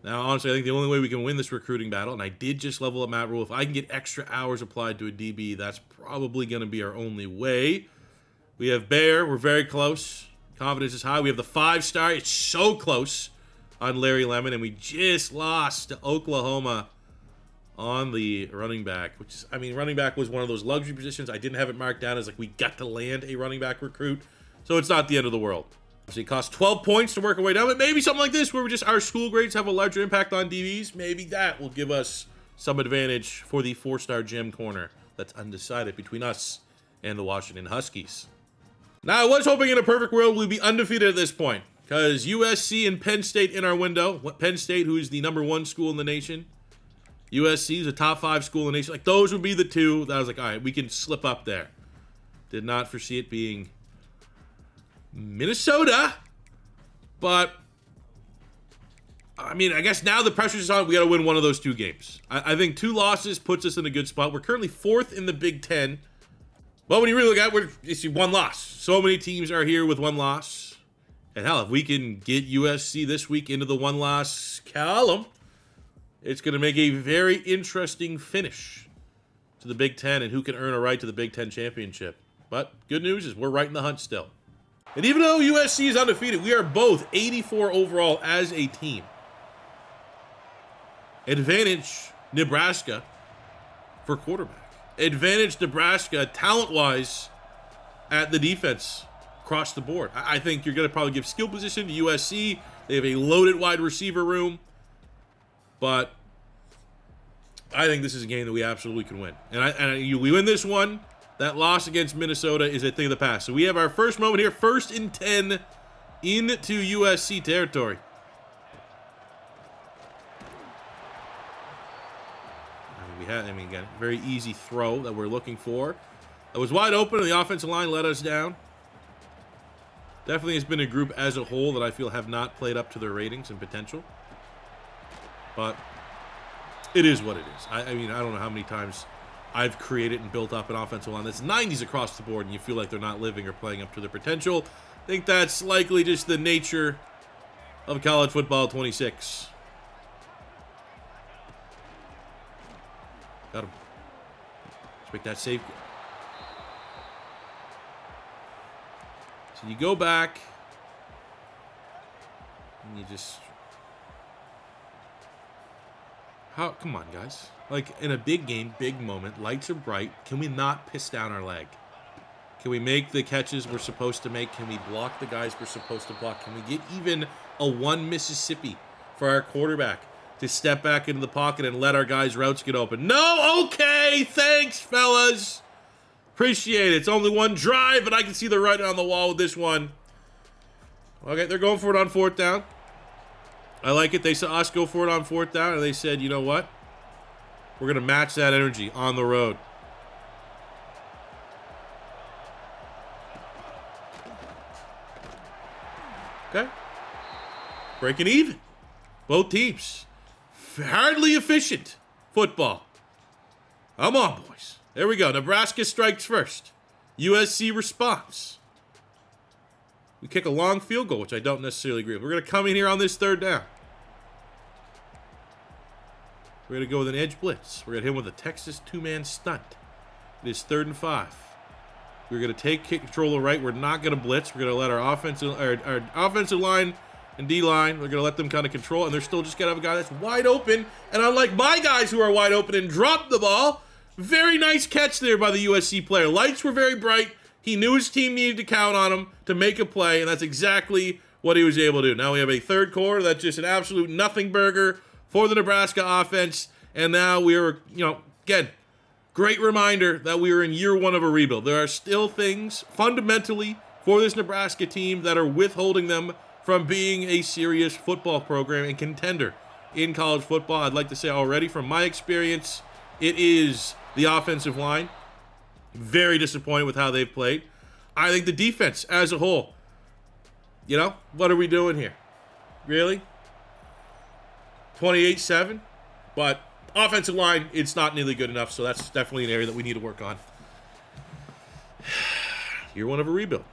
Now, honestly, I think the only way we can win this recruiting battle, and I did just level up Matt Rule, if I can get extra hours applied to a DB, that's probably going to be our only way. We have Bear. We're very close. Confidence is high. We have the 5-star. It's so close on Larry Lemon, and we just lost to Oklahoma on the running back, which is, I mean, running back was one of those luxury positions. I didn't have it marked down as like we got to land a running back recruit, so it's not the end of the world. So it costs 12 points to work our way down, but maybe something like this where our school grades have a larger impact on DBs, maybe that will give us some advantage for the 4-star gem corner that's undecided between us and the Washington Huskies. Now, I was hoping in a perfect world we'd be undefeated at this point, because USC and Penn State in our window. Penn State, who is the #1 school in the nation. USC is a top 5 school in the nation. Like, those would be the two that I was like, all right, we can slip up there. Did not foresee it being Minnesota, but I mean, I guess now the pressure's on. We got to win one of those 2 games. I think 2 losses puts us in a good spot. We're currently 4th in the Big Ten. But when you really look at it, it's 1 loss. So many teams are here with 1 loss. And hell, if we can get USC this week into the 1-loss column, it's going to make a very interesting finish to the Big Ten and who can earn a right to the Big Ten championship. But good news is we're right in the hunt still. And even though USC is undefeated, we are both 84 overall as a team. Advantage Nebraska for quarterback. Advantage Nebraska talent-wise at the defense across the board. I think you're going to probably give skill position to USC. They have a loaded wide receiver room. But I think this is a game that we absolutely can win. And we win this one. That loss against Minnesota is a thing of the past. So we have our first moment here. 1st and 10 into USC territory. Again, very easy throw that we're looking for. It was wide open, and the offensive line let us down. Definitely has been a group as a whole that I feel have not played up to their ratings and potential. But it is what it is. I mean, I don't know how many times I've created and built up an offensive line that's 90s across the board, and you feel like they're not living or playing up to their potential. I think that's likely just the nature of college football 26. Got him. Let's make that safe. So you go back, and you just... Come on, guys. Like, in a big game, big moment, lights are bright. Can we not piss down our leg? Can we make the catches we're supposed to make? Can we block the guys we're supposed to block? Can we get even a 1 Mississippi for our quarterback to step back into the pocket and let our guys' routes get open? No? Okay, thanks, fellas. Appreciate it. It's only 1 drive, but I can see the writing on the wall with this one. Okay, they're going for it on 4th down. I like it. They saw us go for it on 4th down, and they said, you know what? We're going to match that energy on the road. Okay. Breaking even. Both teams. Hardly efficient football. Come on, boys. There we go. Nebraska strikes first. USC responds. We kick a long field goal, which I don't necessarily agree with. We're going to come in here on this 3rd down. We're going to go with an edge blitz. We're going to hit him with a Texas 2-man stunt. It is 3rd and 5. We're going to take control of right. We're not going to blitz. We're going to let our offensive line and D-line, we're going to let them kind of control, and they're still just going to have a guy that's wide open. And unlike my guys who are wide open and drop the ball, very nice catch there by the USC player. Lights were very bright. He knew his team needed to count on him to make a play, and that's exactly what he was able to do. Now we have a 3rd quarter that's just an absolute nothing burger for the Nebraska offense. And now we are, again, great reminder that we are in year 1 of a rebuild. There are still things fundamentally for this Nebraska team that are withholding them from being a serious football program and contender in college football. I'd like to say already from my experience, it is the offensive line. Very disappointed with how they've played. I think the defense as a whole, you know, what are we doing here? Really? 28-7? But offensive line, it's not nearly good enough, so that's definitely an area that we need to work on. Year one of a rebuild.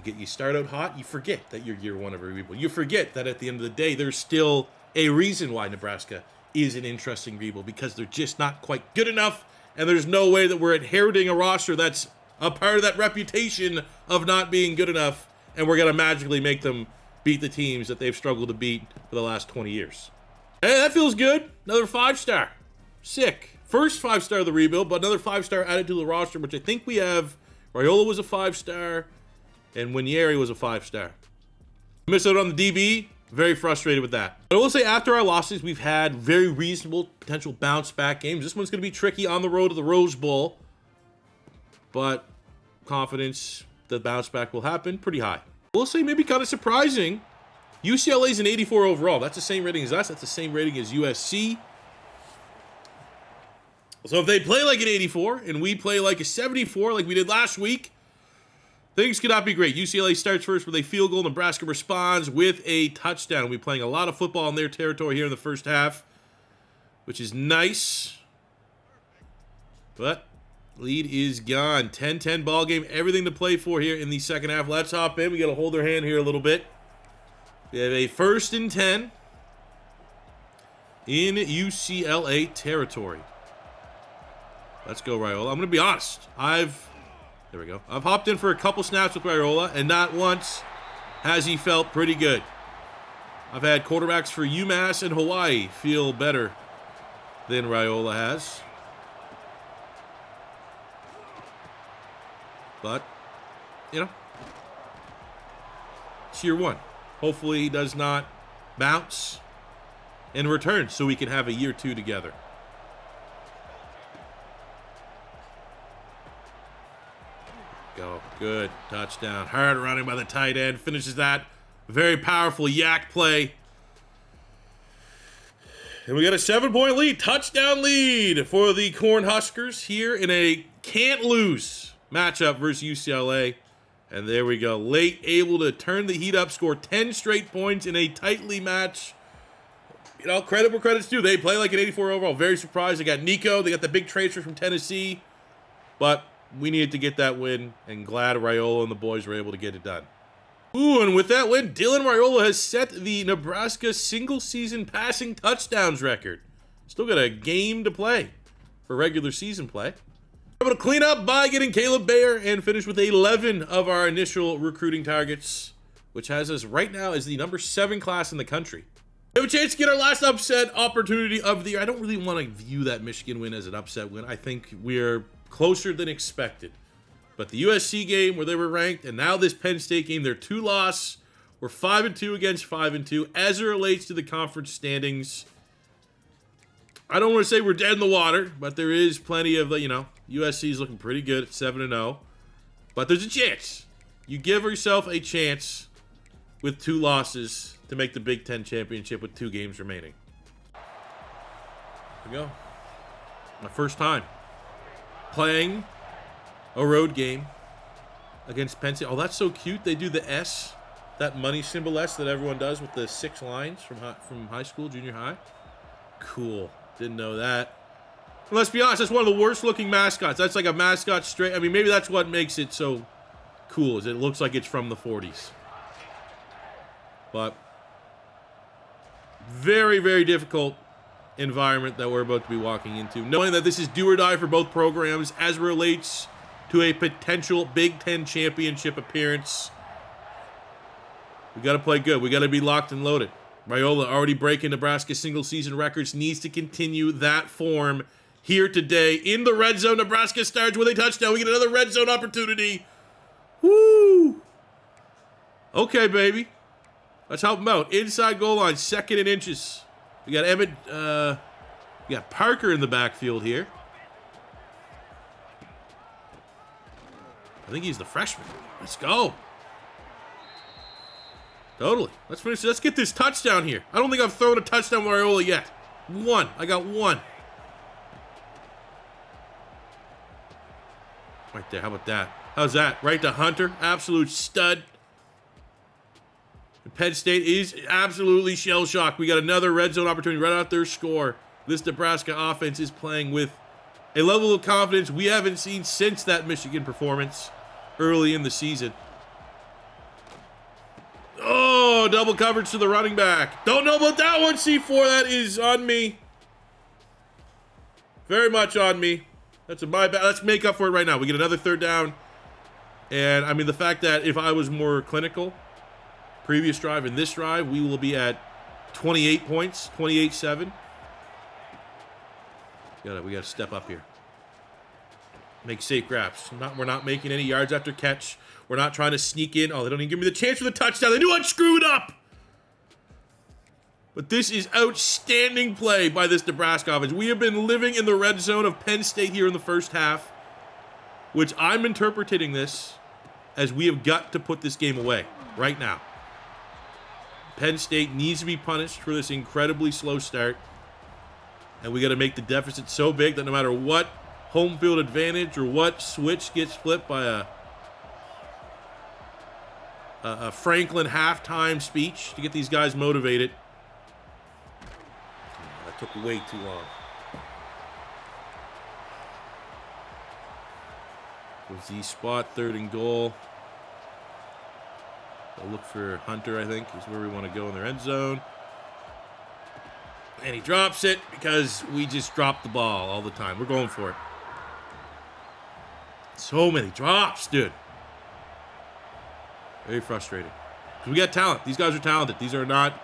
You start out hot, you forget that you're year one of a rebuild. You forget that at the end of the day, there's still a reason why Nebraska is an interesting rebuild, because they're just not quite good enough, and there's no way that we're inheriting a roster that's a part of that reputation of not being good enough, and we're going to magically make them beat the teams that they've struggled to beat for the last 20 years. Hey, that feels good. Another 5-star. Sick. First 5-star of the rebuild, but another 5-star added to the roster, which I think we have. Raiola was a 5-star, and Winieri was a 5-star. Missed out on the DB. Very frustrated with that. But I will say, after our losses, we've had very reasonable potential bounce-back games. This one's going to be tricky on the road to the Rose Bowl, but confidence the bounce-back will happen pretty high. We'll say maybe kind of surprising. UCLA's an 84 overall. That's the same rating as us. That's the same rating as USC. So if they play like an 84 and we play like a 74 like we did last week, things could not be great. UCLA starts first with a field goal. Nebraska responds with a touchdown. We'll be playing a lot of football in their territory here in the first half, which is nice. But lead is gone. 10-10 ball game. Everything to play for here in the second half. Let's hop in. We got to hold our hand here a little bit. We have a 1st and 10 in UCLA territory. Let's go, Raiola. I'm going to be honest. There we go. I've hopped in for a couple snaps with Raiola, and not once has he felt pretty good. I've had quarterbacks for UMass and Hawaii feel better than Raiola has. But, you know, it's year one. Hopefully he does not bounce and return so we can have a year two together. Go. Good. Touchdown. Hard running by the tight end. Finishes that. Very powerful yak play. And we got a 7-point lead. Touchdown lead for the Cornhuskers here in a can't-lose matchup versus UCLA. And there we go. Late, able to turn the heat up, score 10 straight points in a tightly match. You know, credit where credit's due. They play like an 84 overall. Very surprised. They got Nico. They got the big transfer from Tennessee. But we needed to get that win, and glad Raiola and the boys were able to get it done. Ooh, and with that win, Dylan Raiola has set the Nebraska single-season passing touchdowns record. Still got a game to play for regular season play. We're able to clean up by getting Caleb Bayer and finish with 11 of our initial recruiting targets, which has us right now as the number 7 class in the country. We have a chance to get our last upset opportunity of the year. I don't really want to view that Michigan win as an upset win. I think we're closer than expected. But the USC game where they were ranked, and now this Penn State game, they're 2-loss. We're 5-2 against 5-2 as it relates to the conference standings. I don't want to say we're dead in the water, but there is plenty of, USC is looking pretty good at 7-0. But there's a chance. You give yourself a chance with 2 losses to make the Big Ten championship with 2 games remaining. Here we go. My first time playing a road game against Penn State. Oh, that's so cute. They do the S, that money symbol S that everyone does with the 6 lines from high school, junior high. Cool. Didn't know that. And let's be honest, that's one of the worst looking mascots. That's like a mascot straight. I mean, maybe that's what makes it so cool, is it looks like it's from the 40s. But very, very difficult environment that we're about to be walking into. Knowing that this is do or die for both programs as it relates to a potential Big Ten championship appearance. We got to play good. We got to be locked and loaded. Raiola already breaking Nebraska single-season records. Needs to continue that form here today. In the red zone, Nebraska starts with a touchdown. We get another red zone opportunity. Woo! Okay, baby. Let's help him out. Inside goal line, 2nd and inches. We got we got Parker in the backfield here. I think he's the freshman. Let's go. Totally. Let's finish. Let's get this touchdown here. I don't think I've thrown a touchdown with Raiola yet. One. I got one. Right there. How about that? How's that? Right to Hunter. Absolute stud. Penn State is absolutely shell-shocked. We got another red zone opportunity right out their score. This Nebraska offense is playing with a level of confidence we haven't seen since that Michigan performance early in the season. Oh, double coverage to the running back. Don't know about that one, C4. That is on me. Very much on me. That's my bad. Let's make up for it right now. We get another third down. And, I mean, the fact that if I was more clinical, previous drive and this drive, we will be at 28 points, 28-7. We got to step up here. Make safe grabs. We're not making any yards after catch. We're not trying to sneak in. Oh, they don't even give me the chance for the touchdown. They knew I'd screw it up. But this is outstanding play by this Nebraska offense. We have been living in the red zone of Penn State here in the first half, which I'm interpreting this as we have got to put this game away right now. Penn State needs to be punished for this incredibly slow start. And we got to make the deficit so big that no matter what home field advantage or what switch gets flipped by a Franklin halftime speech to get these guys motivated. That took way too long. Z spot, 3rd and goal. I'll look for Hunter, I think, is where we want to go in their end zone. And he drops it because we just drop the ball all the time. We're going for it. So many drops, dude. Very frustrating. We got talent. These guys are talented. These are not,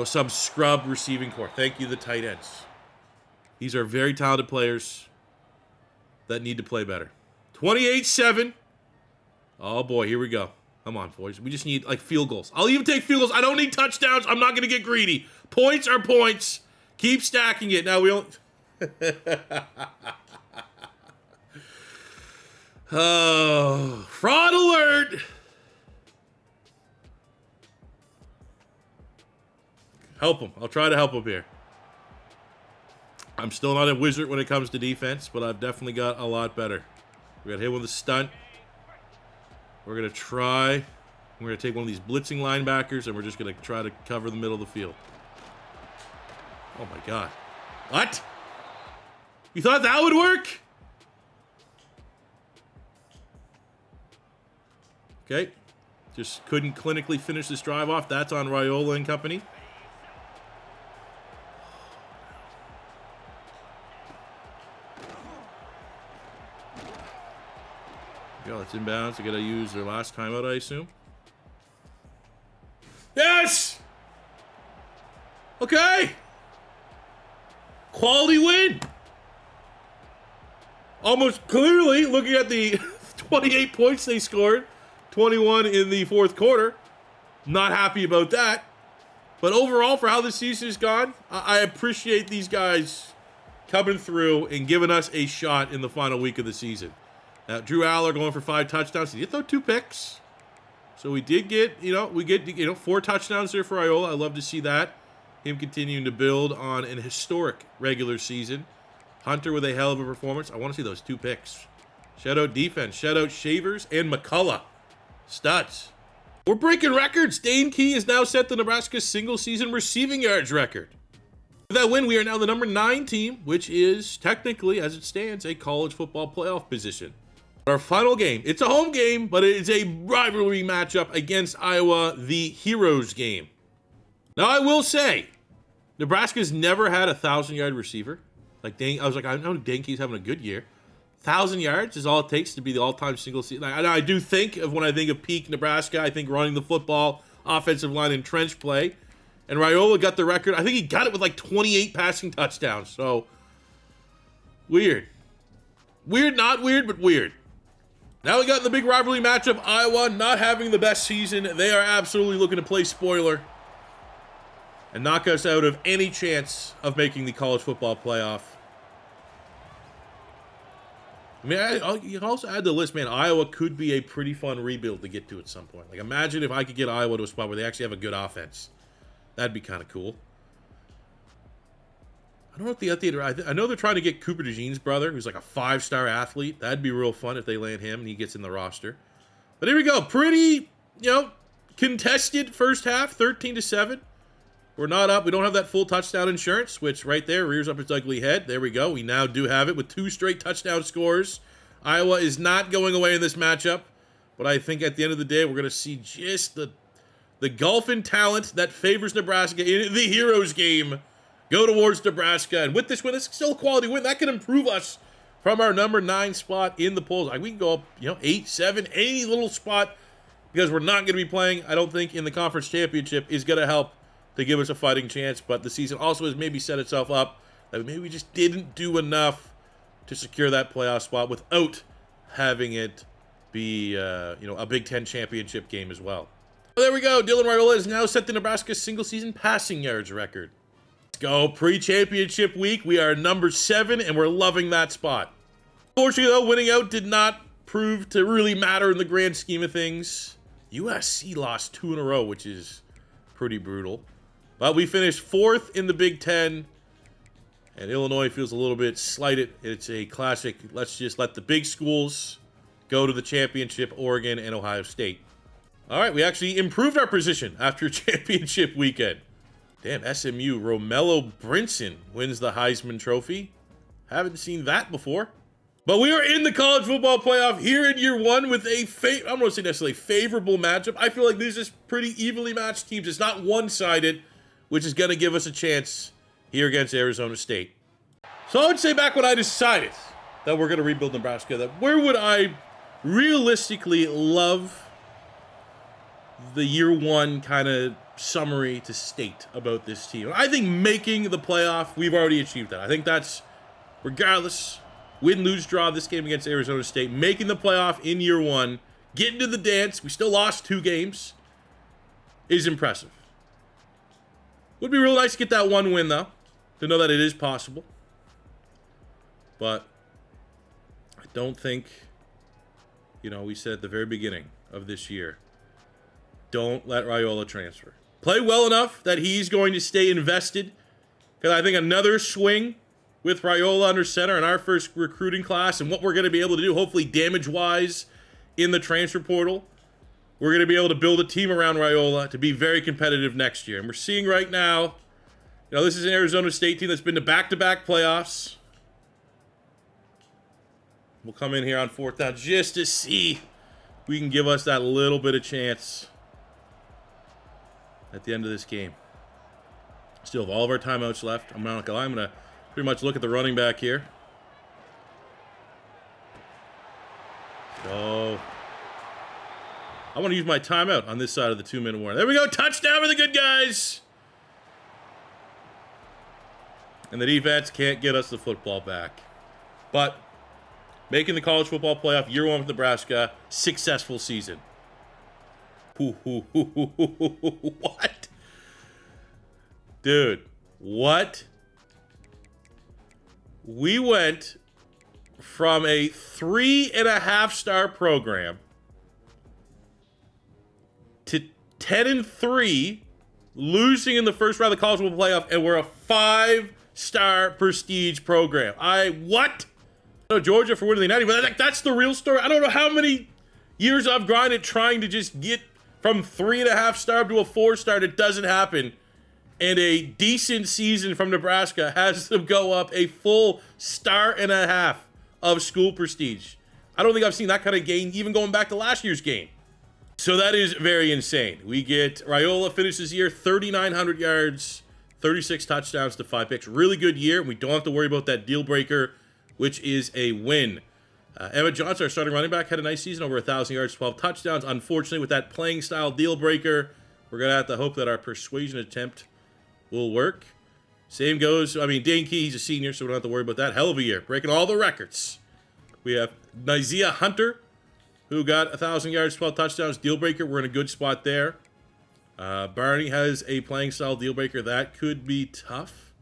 some scrub receiving corps. Thank you, the tight ends. These are very talented players that need to play better. 28-7. Oh, boy, here we go. Come on, boys. We just need, field goals. I'll even take field goals. I don't need touchdowns. I'm not going to get greedy. Points are points. Keep stacking it. Now we don't... Oh, fraud alert. Help him. I'll try to help him here. I'm still not a wizard when it comes to defense, but I've definitely got a lot better. We got hit with a stunt. We're going to try. We're going to take one of these blitzing linebackers, and we're just going to try to cover the middle of the field. Oh, my God. What? You thought that would work? Okay. Just couldn't clinically finish this drive off. That's on Raiola and company. Go, it's inbounds. They got to use their last timeout, I assume. Yes! Okay. Quality win. Almost clearly, looking at the 28 points they scored, 21 in the fourth quarter. Not happy about that. But overall, for how the season has gone, I appreciate these guys coming through and giving us a shot in the final week of the season. Drew Aller going for 5 touchdowns. He did throw 2 picks. So we did get, 4 touchdowns there for Raiola. I love to see that. Him continuing to build on an historic regular season. Hunter with a hell of a performance. I want to see those 2 picks. Shout out defense. Shout out Shavers and McCullough. Studs. We're breaking records. Dane Key has now set the Nebraska single-season receiving yards record. With that win, we are now the number 9 team, which is technically, as it stands, a college football playoff position. Our final game. It's a home game, but it is a rivalry matchup against Iowa, the Heroes game. Now, I will say, Nebraska's never had a 1,000-yard receiver. I know Dane Key's having a good year. 1,000 yards is all it takes to be the all-time single season. I do think of when I think of peak Nebraska, I think running the football, offensive line, and trench play. And Raiola got the record. I think he got it with 28 passing touchdowns. So, weird. Weird, not weird, but weird. Now we got the big rivalry matchup. Iowa not having the best season. They are absolutely looking to play spoiler and knock us out of any chance of making the college football playoff. I mean, you can also add to the list, man. Iowa could be a pretty fun rebuild to get to at some point. Like, imagine if I could get Iowa to a spot where they actually have a good offense. That'd be kind of cool. I don't know if the update. I know they're trying to get Cooper DeJean's brother, who's like a 5-star athlete. That'd be real fun if they land him and he gets in the roster. But here we go. Pretty, contested first half, 13-7. We're not up. We don't have that full touchdown insurance, which right there rears up its ugly head. There we go. We now do have it with 2 straight touchdown scores. Iowa is not going away in this matchup, but I think at the end of the day, we're going to see just the gulf in talent that favors Nebraska in the Heroes game go towards Nebraska. And with this win, it's still a quality win. That could improve us from our number 9 spot in the polls. Like, we can go up, 8, 7, any little spot, because we're not going to be playing, I don't think, in the conference championship is going to help to give us a fighting chance. But the season also has maybe set itself up that maybe we just didn't do enough to secure that playoff spot without having it be, a Big Ten championship game as well. There we go. Dylan Raiola has now set the Nebraska single-season passing yards record. Let's go. Pre-championship week. We are number 7, and we're loving that spot. Unfortunately, though, winning out did not prove to really matter in the grand scheme of things. USC lost 2 in a row, which is pretty brutal. But we finished 4th in the Big Ten, and Illinois feels a little bit slighted. It's a classic, let's just let the big schools go to the championship, Oregon and Ohio State. All right, we actually improved our position after championship weekend. Damn, SMU, Romello Brinson wins the Heisman Trophy. Haven't seen that before. But we are in the college football playoff here in year 1 with I don't want to say necessarily favorable matchup. I feel like these are pretty evenly matched teams. It's not one-sided, which is going to give us a chance here against Arizona State. So I would say back when I decided that we're going to rebuild Nebraska, that where would I realistically love the year 1 kind of summary to state about this team? I think making the playoff, we've already achieved that. I think that's, regardless, win, lose, draw this game against Arizona State, making the playoff in year 1, getting to the dance, we still lost 2 games, is impressive. Would be real nice to get that 1 win, though, to know that it is possible. But I don't think, we said at the very beginning of this year, don't let Raiola transfer. Play well enough that he's going to stay invested, because I think another swing with Raiola under center in our first recruiting class and what we're going to be able to do, hopefully damage-wise, in the transfer portal, we're going to be able to build a team around Raiola to be very competitive next year. And we're seeing right now, this is an Arizona State team that's been to back-to-back playoffs. We'll come in here on 4th down just to see if we can give us that little bit of chance at the end of this game. Still have all of our timeouts left. I'm not going to lie. I'm going to pretty much look at the running back here. So I want to use my timeout on this side of the 2-minute warning. There we go. Touchdown for the good guys. And the defense can't get us the football back. But making the college football playoff, year 1 with Nebraska, successful season. What? Dude, what? We went from a 3.5-star program to 10-3, losing in the first round of the college football playoff, and we're a 5-star prestige program. What? I know Georgia for winning the Natty, but that's the real story. I don't know how many years I've grinded trying to just get from 3.5-star to a 4-star. It doesn't happen. And a decent season from Nebraska has to go up a full 1.5 stars of school prestige. I don't think I've seen that kind of gain even going back to last year's game. So that is very insane. We get Raiola finishes the year 3,900 yards, 36 touchdowns to 5 picks. Really good year. We don't have to worry about that deal breaker, which is a win. Emmett Johnson, our starting running back, had a nice season, over 1,000 yards, 12 touchdowns. Unfortunately, with that playing style deal breaker, we're going to have to hope that our persuasion attempt will work. Same goes, Dane Key, he's a senior, so we don't have to worry about that. Hell of a year, breaking all the records. We have Nizia Hunter, who got 1,000 yards, 12 touchdowns. Deal breaker, we're in a good spot there. Barney has a playing style deal breaker. That could be tough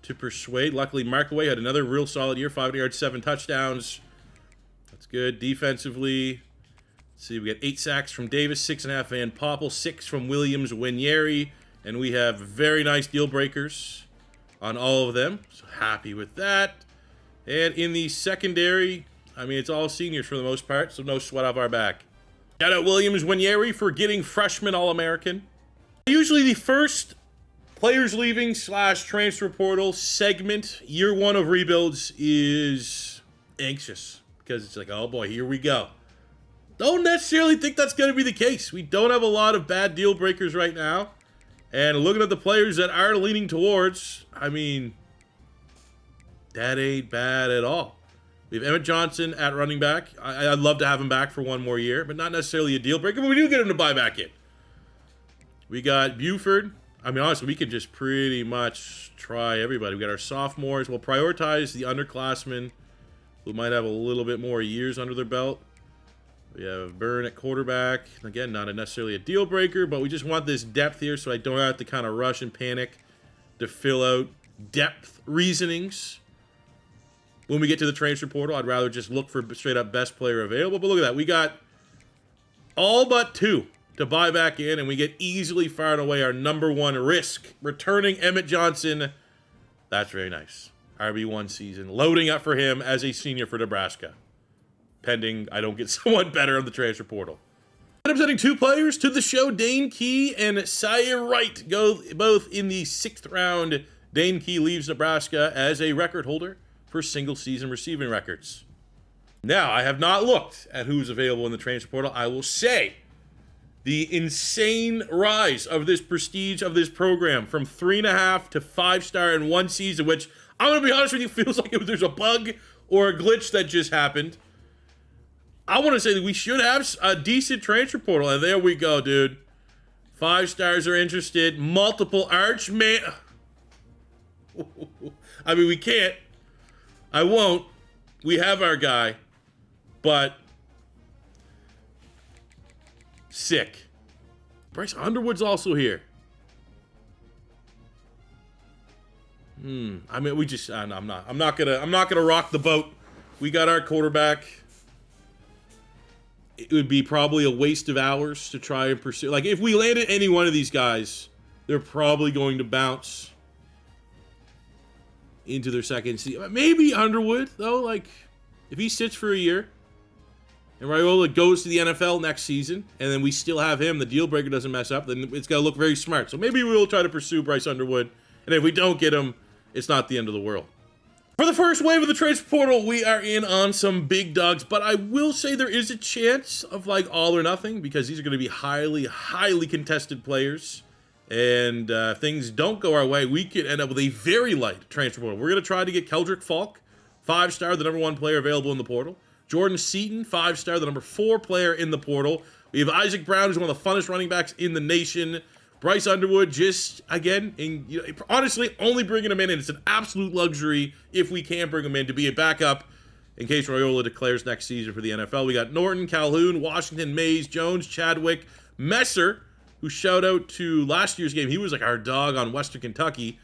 to persuade. Luckily, Markaway had another real solid year, 500 yards, 7 touchdowns. That's good. Defensively, let's see, we got 8 sacks from Davis, 6.5 Van Poppel, 6 from Williams Winyeri, and we have very nice deal breakers on all of them. So happy with that. And in the secondary, I mean, it's all seniors for the most part, so no sweat off our back. Shout out Williams Winyeri for getting freshman All-American. Usually the first players leaving / transfer portal segment, year 1 of rebuilds, is anxious because it's like, oh boy, here we go. Don't necessarily think that's going to be the case. We don't have a lot of bad deal breakers right now. And looking at the players that are leaning towards, I mean, that ain't bad at all. We have Emmett Johnson at running back. I'd love to have him back for one more year, but not necessarily a deal breaker, but we do get him to buy back in. We got Buford. I mean, honestly, we could just pretty much try everybody. We got our sophomores. We'll prioritize the underclassmen who might have a little bit more years under their belt. We have Byrne at quarterback. Again, not necessarily a deal breaker, but we just want this depth here so I don't have to kind of rush and panic to fill out depth reasonings. When we get to the transfer portal, I'd rather just look for straight up best player available. But look at that. We got all but 2 to buy back in, and we get easily far and away our #1 risk. Returning Emmett Johnson. That's very nice. RB1 season. Loading up for him as a senior for Nebraska. Pending I don't get someone better on the transfer portal. I'm sending 2 players to the show. Dane Key and Sire Wright go both in the 6th round. Dane Key leaves Nebraska as a record holder for single season receiving records. Now, I have not looked at who's available in the transfer portal. I will say the insane rise of this prestige of this program from 3.5 to 5-star in one season, which I'm going to be honest with you, feels like there's a bug or a glitch that just happened. I want to say that we should have a decent transfer portal, and there we go, dude. 5 stars are interested. Multiple Archman. I mean, we can't. I won't. We have our guy. But sick. Bryce Underwood's also here. I mean, we just. I'm not gonna rock the boat. We got our quarterback. It would be probably a waste of hours to try and pursue. Like, if we landed any one of these guys, they're probably going to bounce into their second season. Maybe Underwood, though. Like, if he sits for a year and Raiola goes to the NFL next season, and then we still have him, the deal breaker doesn't mess up, then it's got to look very smart. So maybe we'll try to pursue Bryce Underwood. And if we don't get him, it's not the end of the world. For the first wave of the transfer portal, we are in on some big dogs, but I will say there is a chance of like all or nothing because these are going to be highly, highly contested players. And if things don't go our way, we could end up with a very light transfer portal. We're going to try to get Keldrick Falk, 5-star, the #1 player available in the portal. Jordan Seaton, 5-star, the #4 player in the portal. We have Isaac Brown, who's one of the funnest running backs in the nation. Bryce Underwood, just, again, honestly, only bringing him in, and it's an absolute luxury if we can bring him in to be a backup in case Raiola declares next season for the NFL. We got Norton, Calhoun, Washington, Mays, Jones, Chadwick, Messer, who shout out to last year's game. He was like our dog on Western Kentucky.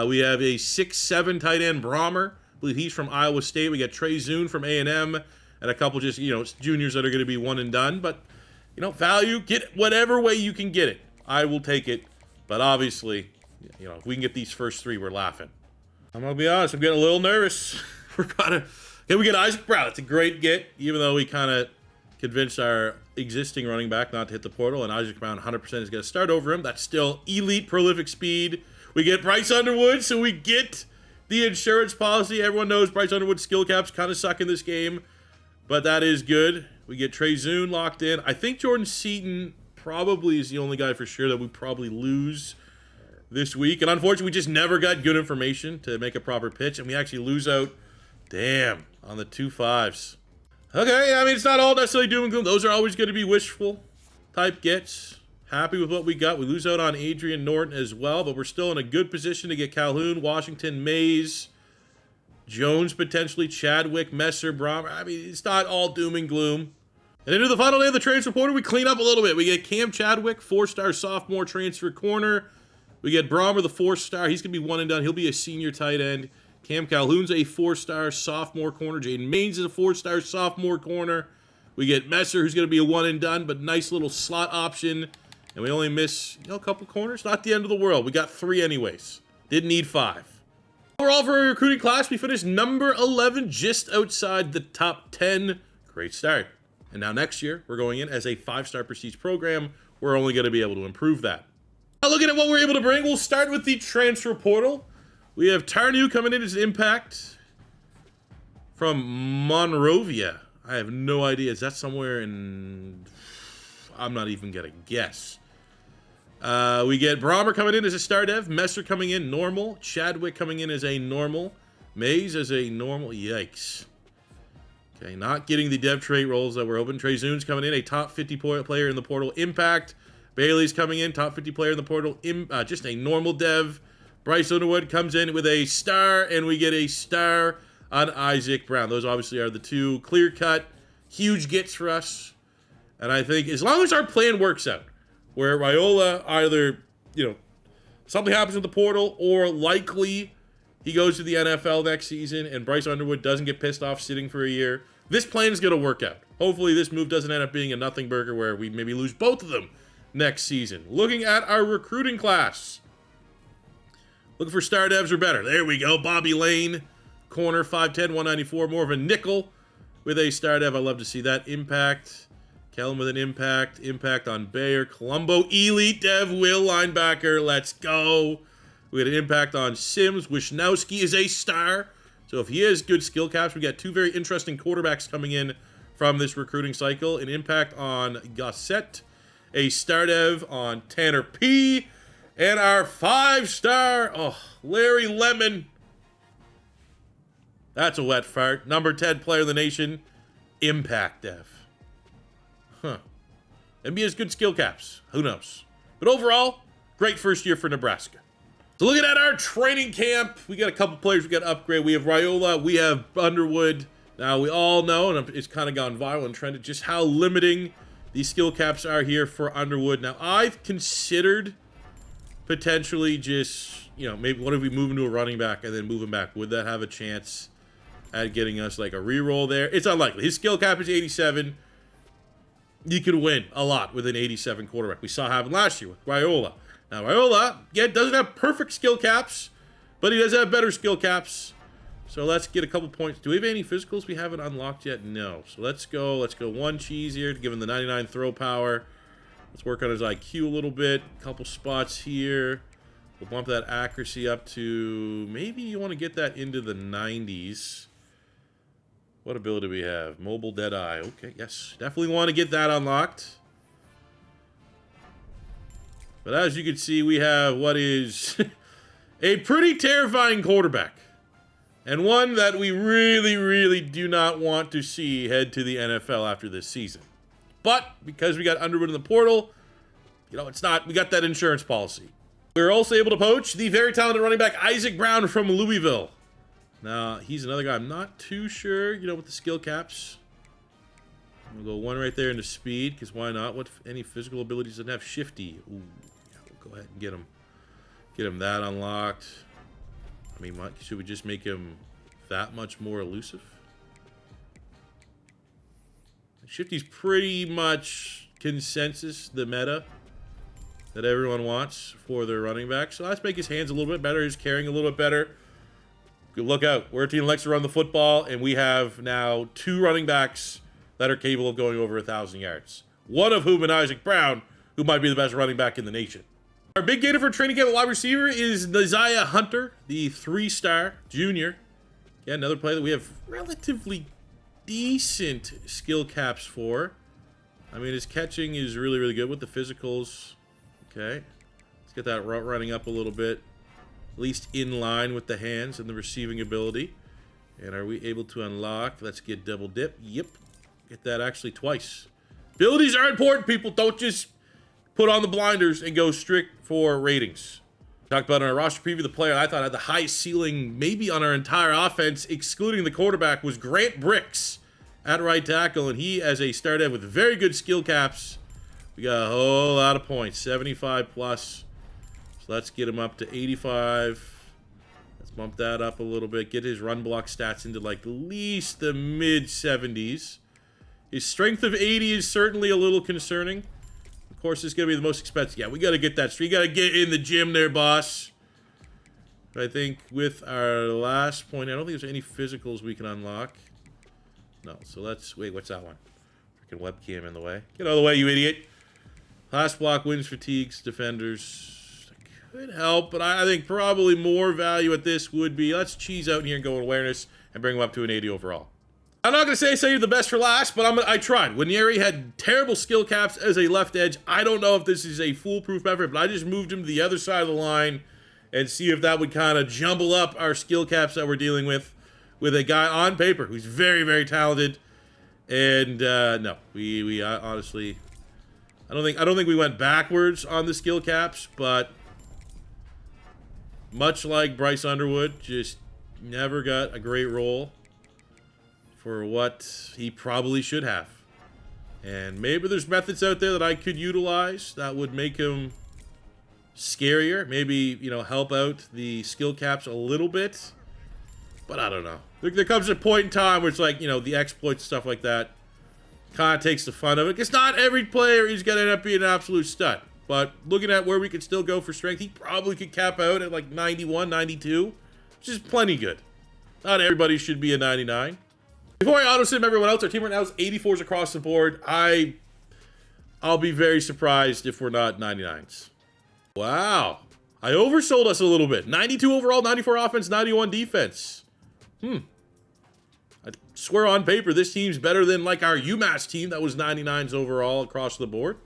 We have a 6'7" tight end, Brommer. I believe he's from Iowa State. We got Trey Zune from A&M, and a couple just, juniors that are going to be one and done. But, value, get whatever way you can get it. I will take it, but obviously, if we can get these first 3, we're laughing. I'm going to be honest, I'm getting a little nervous. We get Isaac Brown. It's a great get, even though we kind of convinced our existing running back not to hit the portal, and Isaac Brown 100% is going to start over him. That's still elite prolific speed. We get Bryce Underwood, so we get the insurance policy. Everyone knows Bryce Underwood's skill caps kind of suck in this game, but that is good. We get Trey Zune locked in. I think Jordan Seaton probably is the only guy for sure that we probably lose this week. And unfortunately, we just never got good information to make a proper pitch. And we actually lose out, on the 2 5s. Okay, I mean, it's not all necessarily doom and gloom. Those are always going to be wishful type gets. Happy with what we got. We lose out on Adrian Norton as well, but we're still in a good position to get Calhoun, Washington, Mays, Jones potentially, Chadwick, Messer, Brommer. I mean, it's not all doom and gloom. And into the final day of the transfer portal, we clean up a little bit. We get Cam Chadwick, 4-star sophomore transfer corner. We get Brommer, the 4-star. He's going to be one and done. He'll be a senior tight end. Cam Calhoun's a 4-star sophomore corner. Jaden Maines is a 4-star sophomore corner. We get Messer, who's going to be a one and done, but nice little slot option. And we only miss, a couple corners. Not the end of the world. We got 3 anyways. Didn't need 5. Overall, for our recruiting class, we finished number 11, just outside the top 10. Great start. And now next year, we're going in as a 5-star prestige program. We're only going to be able to improve that. Now looking at what we're able to bring, we'll start with the transfer portal. We have Tarnew coming in as an impact from Monrovia. I have no idea. Is that somewhere in... I'm not even going to guess. We get Brommer coming in as a star dev. Messer coming in normal. Chadwick coming in as a normal. Mays as a normal. Yikes. Okay, not getting the dev trait roles that we're hoping. Trey Zune's coming in, a top 50 player in the portal. Impact. Bailey's coming in, top 50 player in the portal. Just a normal dev. Bryce Underwood comes in with a star, and we get a star on Isaac Brown. Those obviously are the 2 clear-cut, huge gets for us. And I think as long as our plan works out, where Raiola either, something happens with the portal, or likely he goes to the NFL next season and Bryce Underwood doesn't get pissed off sitting for a year, this plan is going to work out. Hopefully this move doesn't end up being a nothing burger where we maybe lose both of them next season. Looking at our recruiting class. Looking for star devs or better. There we go. Bobby Lane, corner, 5'10", 194, more of a nickel with a star dev. I love to see that. Impact. Kellen with an impact. Impact on Bayer. Colombo, elite dev, Will, linebacker. Let's go. We had an impact on Sims. Wisnowski is a star. So if he has good skill caps, we got 2 very interesting quarterbacks coming in from this recruiting cycle. An impact on Gossett. A star dev on Tanner P. And our 5-star, Larry Lemon. That's a wet fart. Number 10 player in the nation. Impact dev. Maybe he has good skill caps. Who knows? But overall, great first year for Nebraska. So looking at our training camp, we got a couple players we got to upgrade. We have Raiola, we have Underwood. Now we all know, and it's kind of gone viral and trended, just how limiting these skill caps are here for Underwood. Now I've considered potentially just, maybe what if we move him to a running back and then move him back? Would that have a chance at getting us like a reroll there? It's unlikely. His skill cap is 87. You could win a lot with an 87 quarterback. We saw happen last year with Raiola. Now, Raiola, doesn't have perfect skill caps, but he does have better skill caps. So let's get a couple points. Do we have any physicals we haven't unlocked yet? No. So let's go 1 cheese here to give him the 99 throw power. Let's work on his IQ a little bit. A couple spots here. We'll bump that accuracy up to, maybe you want to get that into the 90s. What ability do we have? Mobile Deadeye. Okay, yes. Definitely want to get that unlocked. But as you can see, we have what is a pretty terrifying quarterback. And one that we really, really do not want to see head to the NFL after this season. But because we got Underwood in the portal, it's not, we got that insurance policy. We were also able to poach the very talented running back Isaac Brown from Louisville. Now, he's another guy I'm not too sure, with the skill caps. I'm going to go 1 right there into speed, because why not? What any physical abilities doesn't have? Shifty. Ooh, yeah, we'll go ahead and get him that unlocked. I mean, should we just make him that much more elusive? Shifty's pretty much consensus, the meta that everyone wants for their running back. So let's make his hands a little bit better, his carrying a little bit better. Look out. We're a team that likes to run the football, and we have now 2 running backs that are capable of going over 1,000 yards. One of whom is Isaac Brown, who might be the best running back in the nation. Our big gainer for training camp at wide receiver is Neziah Hunter, the 3-star junior. Yeah, another player that we have relatively decent skill caps for. I mean, his catching is really, really good with the physicals. Okay. Let's get that route running up a little bit. At least in line with the hands and the receiving ability. And are we able to unlock? Let's get double dip. Yep. Get that actually twice. Abilities are important, people. Don't just put on the blinders and go strict for ratings. Talked about in our roster preview, the player I thought had the highest ceiling maybe on our entire offense, excluding the quarterback, was Grant Bricks at right tackle. And he, as a star dev with very good skill caps, we got a whole lot of points, 75 plus. So let's get him up to 85. Let's bump that up a little bit. Get his run block stats into like at least the mid-70s. His strength of 80 is certainly a little concerning. Of course, it's going to be the most expensive. Yeah, we got to get that. You got to get in the gym there, boss. I think with our last point, I don't think there's any physicals we can unlock. No, so let's... Wait, what's that one? Freaking webcam in the way. Get out of the way, you idiot. Last block wins fatigues, defenders. Could help, but I think probably more value at this would be... Let's cheese out in here and go awareness and bring him up to an 80 overall. I'm not going to say you're the best for last, but I tried. Winieri had terrible skill caps as a left edge. I don't know if this is a foolproof effort, but I just moved him to the other side of the line and see if that would kind of jumble up our skill caps that we're dealing with a guy on paper who's very, very talented. And no, we honestly, I don't think we went backwards on the skill caps, but much like Bryce Underwood, just never got a great role for what he probably should have. And maybe there's methods out there that I could utilize that would make him scarier, maybe, you know, help out the skill caps a little bit, but I don't know. There comes a point in time where it's like, you know, the exploits, stuff like that, kind of takes the fun of it, because not every player is going to end up being an absolute stud, but looking at where we could still go for strength, he probably could cap out at like 91, 92, which is plenty good. Not everybody should be a 99. Before I auto-sim everyone else, our team right now is 84s across the board. I'll be very surprised if we're not 99s. Wow. I oversold us a little bit. 92 overall, 94 offense, 91 defense. I swear on paper, this team's better than like our UMass team that was 99s overall across the board.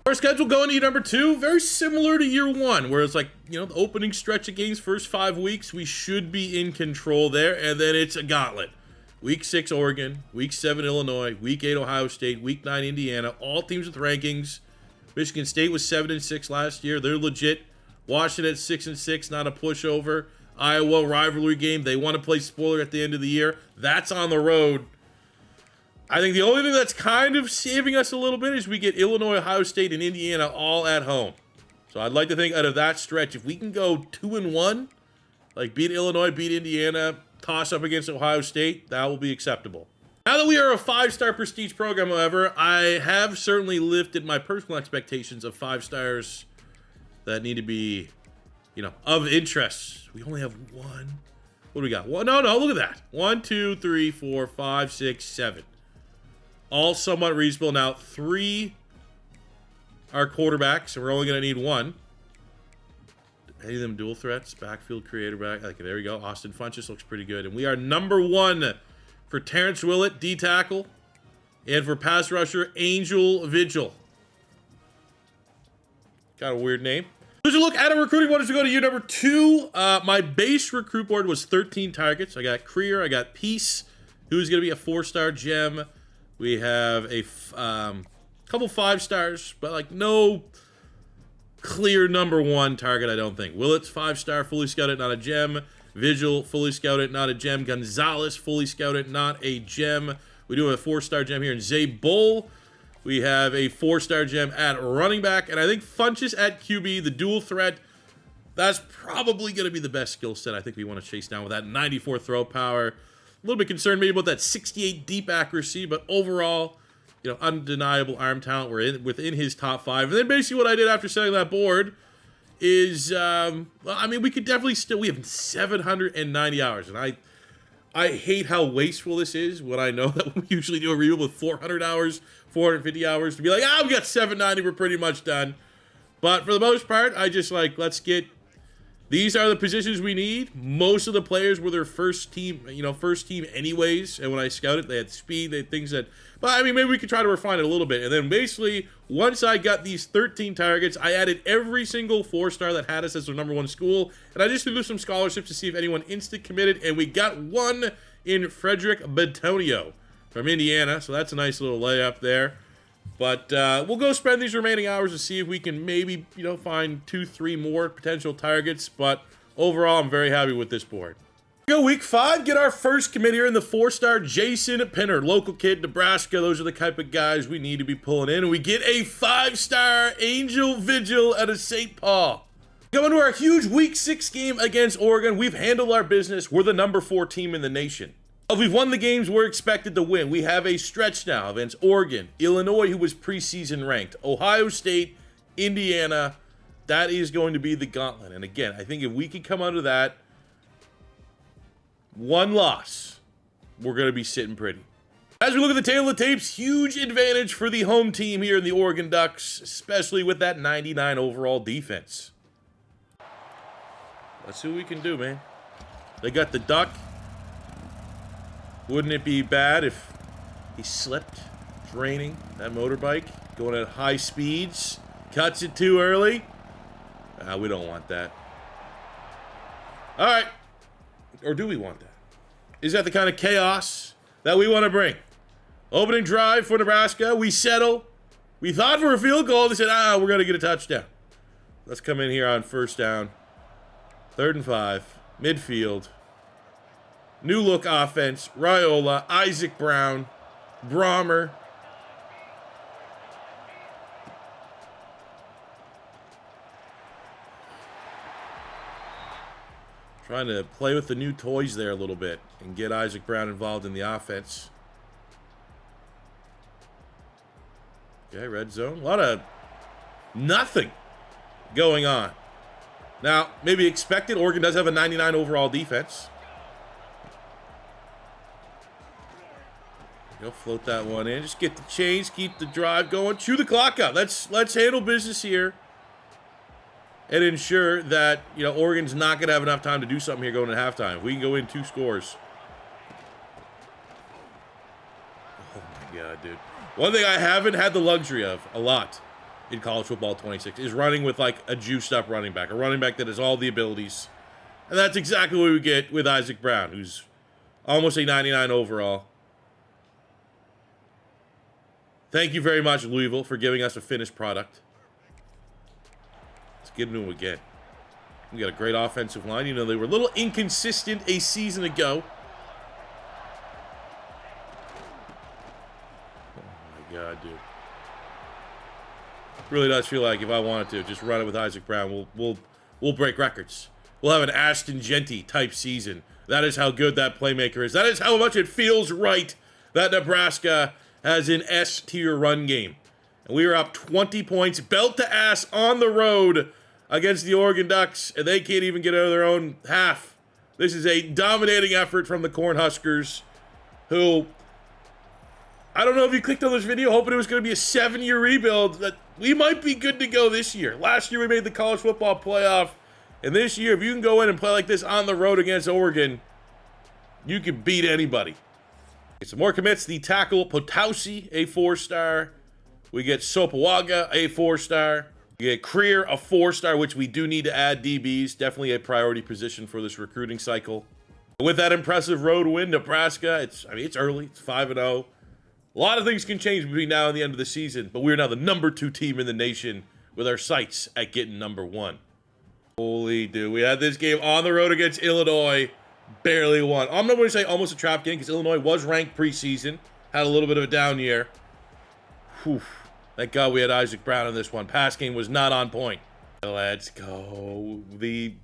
Our schedule going to year number 2, very similar to year 1, where it's like, you know, the opening stretch of games, first 5 weeks, we should be in control there, and then it's a gauntlet. Week 6, Oregon. Week 7, Illinois. Week 8, Ohio State. Week 9, Indiana. All teams with rankings. Michigan State was 7-6 last year. They're legit. Washington at 6-6, not a pushover. Iowa rivalry game. They want to play spoiler at the end of the year. That's on the road. I think the only thing that's kind of saving us a little bit is we get Illinois, Ohio State, and Indiana all at home. So I'd like to think out of that stretch, if we can go 2-1, like beat Illinois, beat Indiana, toss up against Ohio State, that will be acceptable. Now that we are a 5-star prestige program, however, I have certainly lifted my personal expectations of 5 stars that need to be, you know, of interest. We only have one. What do we got? One, no, look at that. 1, 2, 3, 4, 5, 6, 7. All somewhat reasonable. Now, 3 are quarterbacks, and we're only going to need 1. Any of them dual threats? Backfield creator back. Okay, there we go. Austin Funchess looks pretty good. And we are number 1 for Terrence Willett, D-tackle. And for pass rusher, Angel Vigil. Got a weird name. There's a look at a recruiting board as we go to year number 2. My base recruit board was 13 targets. I got Creer. I got Peace, who's going to be a 4-star gem. We have a couple 5 stars, but like no clear number 1 target, I don't think. Willett's 5-star, fully scouted, not a gem. Vigil, fully scouted, not a gem. Gonzalez, fully scouted, not a gem. We do have a 4-star gem here in Zay Bull. We have a 4-star gem at running back. And I think Funchess at QB, the dual threat, that's probably going to be the best skill set I think we want to chase down with that 94 throw power. A little bit concerned maybe about that 68 deep accuracy, but overall, you know, undeniable arm talent. We're within his top 5. And then basically what I did after setting that board is, well, I mean, we could definitely still, we have 790 hours. And I hate how wasteful this is when I know that we usually do a rebuild with 400 hours, 450 hours to be like, we got 790, we're pretty much done. But for the most part, I just like, let's get, these are the positions we need. Most of the players were their first team, you know, first team anyways. And when I scouted, they had speed, they had things that, but I mean, maybe we could try to refine it a little bit. And then basically, once I got these 13 targets, I added every single 4-star that had us as their number 1 school. And I just threw some scholarships to see if anyone instant committed. And we got 1 in Frederick Betonio from Indiana. So that's a nice little layup there. But we'll go spend these remaining hours to see if we can maybe, you know, find 2, 3 more potential targets. But overall, I'm very happy with this board. Go week 5, get our first commit here in the 4-star Jason Pinner, local kid, Nebraska. Those are the type of guys we need to be pulling in. And we get a 5-star Angel Vigil out of St. Paul. Going to our huge Week 6 game against Oregon. We've handled our business. We're the number 4 team in the nation. We've won the games we're expected to win. We have a stretch now against Oregon, Illinois, who was preseason ranked, Ohio State, Indiana. That is going to be the gauntlet. And again, I think if we can come out of that, one loss, we're going to be sitting pretty. As we look at the tail of the tapes, huge advantage for the home team here in the Oregon Ducks, especially with that 99 overall defense. Let's see what we can do, man. They got the duck. Wouldn't it be bad if he slipped? It's raining. That motorbike going at high speeds. Cuts it too early. We don't want that. All right. Or do we want that? Is that the kind of chaos that we want to bring? Opening drive for Nebraska. We settle. We thought for a field goal. They said, we're going to get a touchdown. Let's come in here on first down. 3rd and 5. Midfield. New look offense. Raiola. Isaac Brown. Brommer. Trying to play with the new toys there a little bit and get Isaac Brown involved in the offense. Okay, red zone. A lot of nothing going on. Now, maybe expected. Oregon does have a 99 overall defense. Go float that one in. Just get the chains, keep the drive going, chew the clock out. Let's handle business here and ensure that, Oregon's not going to have enough time to do something here going to halftime. If we can go in 2 scores. Oh my God, dude. One thing I haven't had the luxury of a lot in college football 26 is running with like a juiced up running back, a running back that has all the abilities. And that's exactly what we get with Isaac Brown, who's almost a 99 overall. Thank you very much, Louisville, for giving us a finished product. Let's get into him again. We got a great offensive line. They were a little inconsistent a season ago. Oh, my God, dude. Really does feel like if I wanted to just run it with Isaac Brown, we'll break records. We'll have an Ashton Genty type season. That is how good that playmaker is. That is how much it feels right that Nebraska has an S-tier run game. And we are up 20 points, belt to ass on the road against the Oregon Ducks, and they can't even get out of their own half. This is a dominating effort from the Cornhuskers, who, I don't know if you clicked on this video hoping it was going to be a 7-year rebuild, that we might be good to go this year. Last year we made the college football playoff, and this year, if you can go in and play like this on the road against Oregon, you can beat anybody. Some more commits. The tackle, Potausi, a 4-star. We get Sopawaga, a 4-star. We get Creer, a 4-star, which we do need to add DBs. Definitely a priority position for this recruiting cycle. With that impressive road win, Nebraska, it's early. It's 5-0. A lot of things can change between now and the end of the season, but we're now the number 2 team in the nation with our sights at getting number 1. Holy dude. We had this game on the road against Illinois. Barely won. I'm not going to say almost a trap game because Illinois was ranked preseason. Had a little bit of a down year. Whew. Thank God we had Isaac Brown in this one. Pass game was not on point. Let's go. The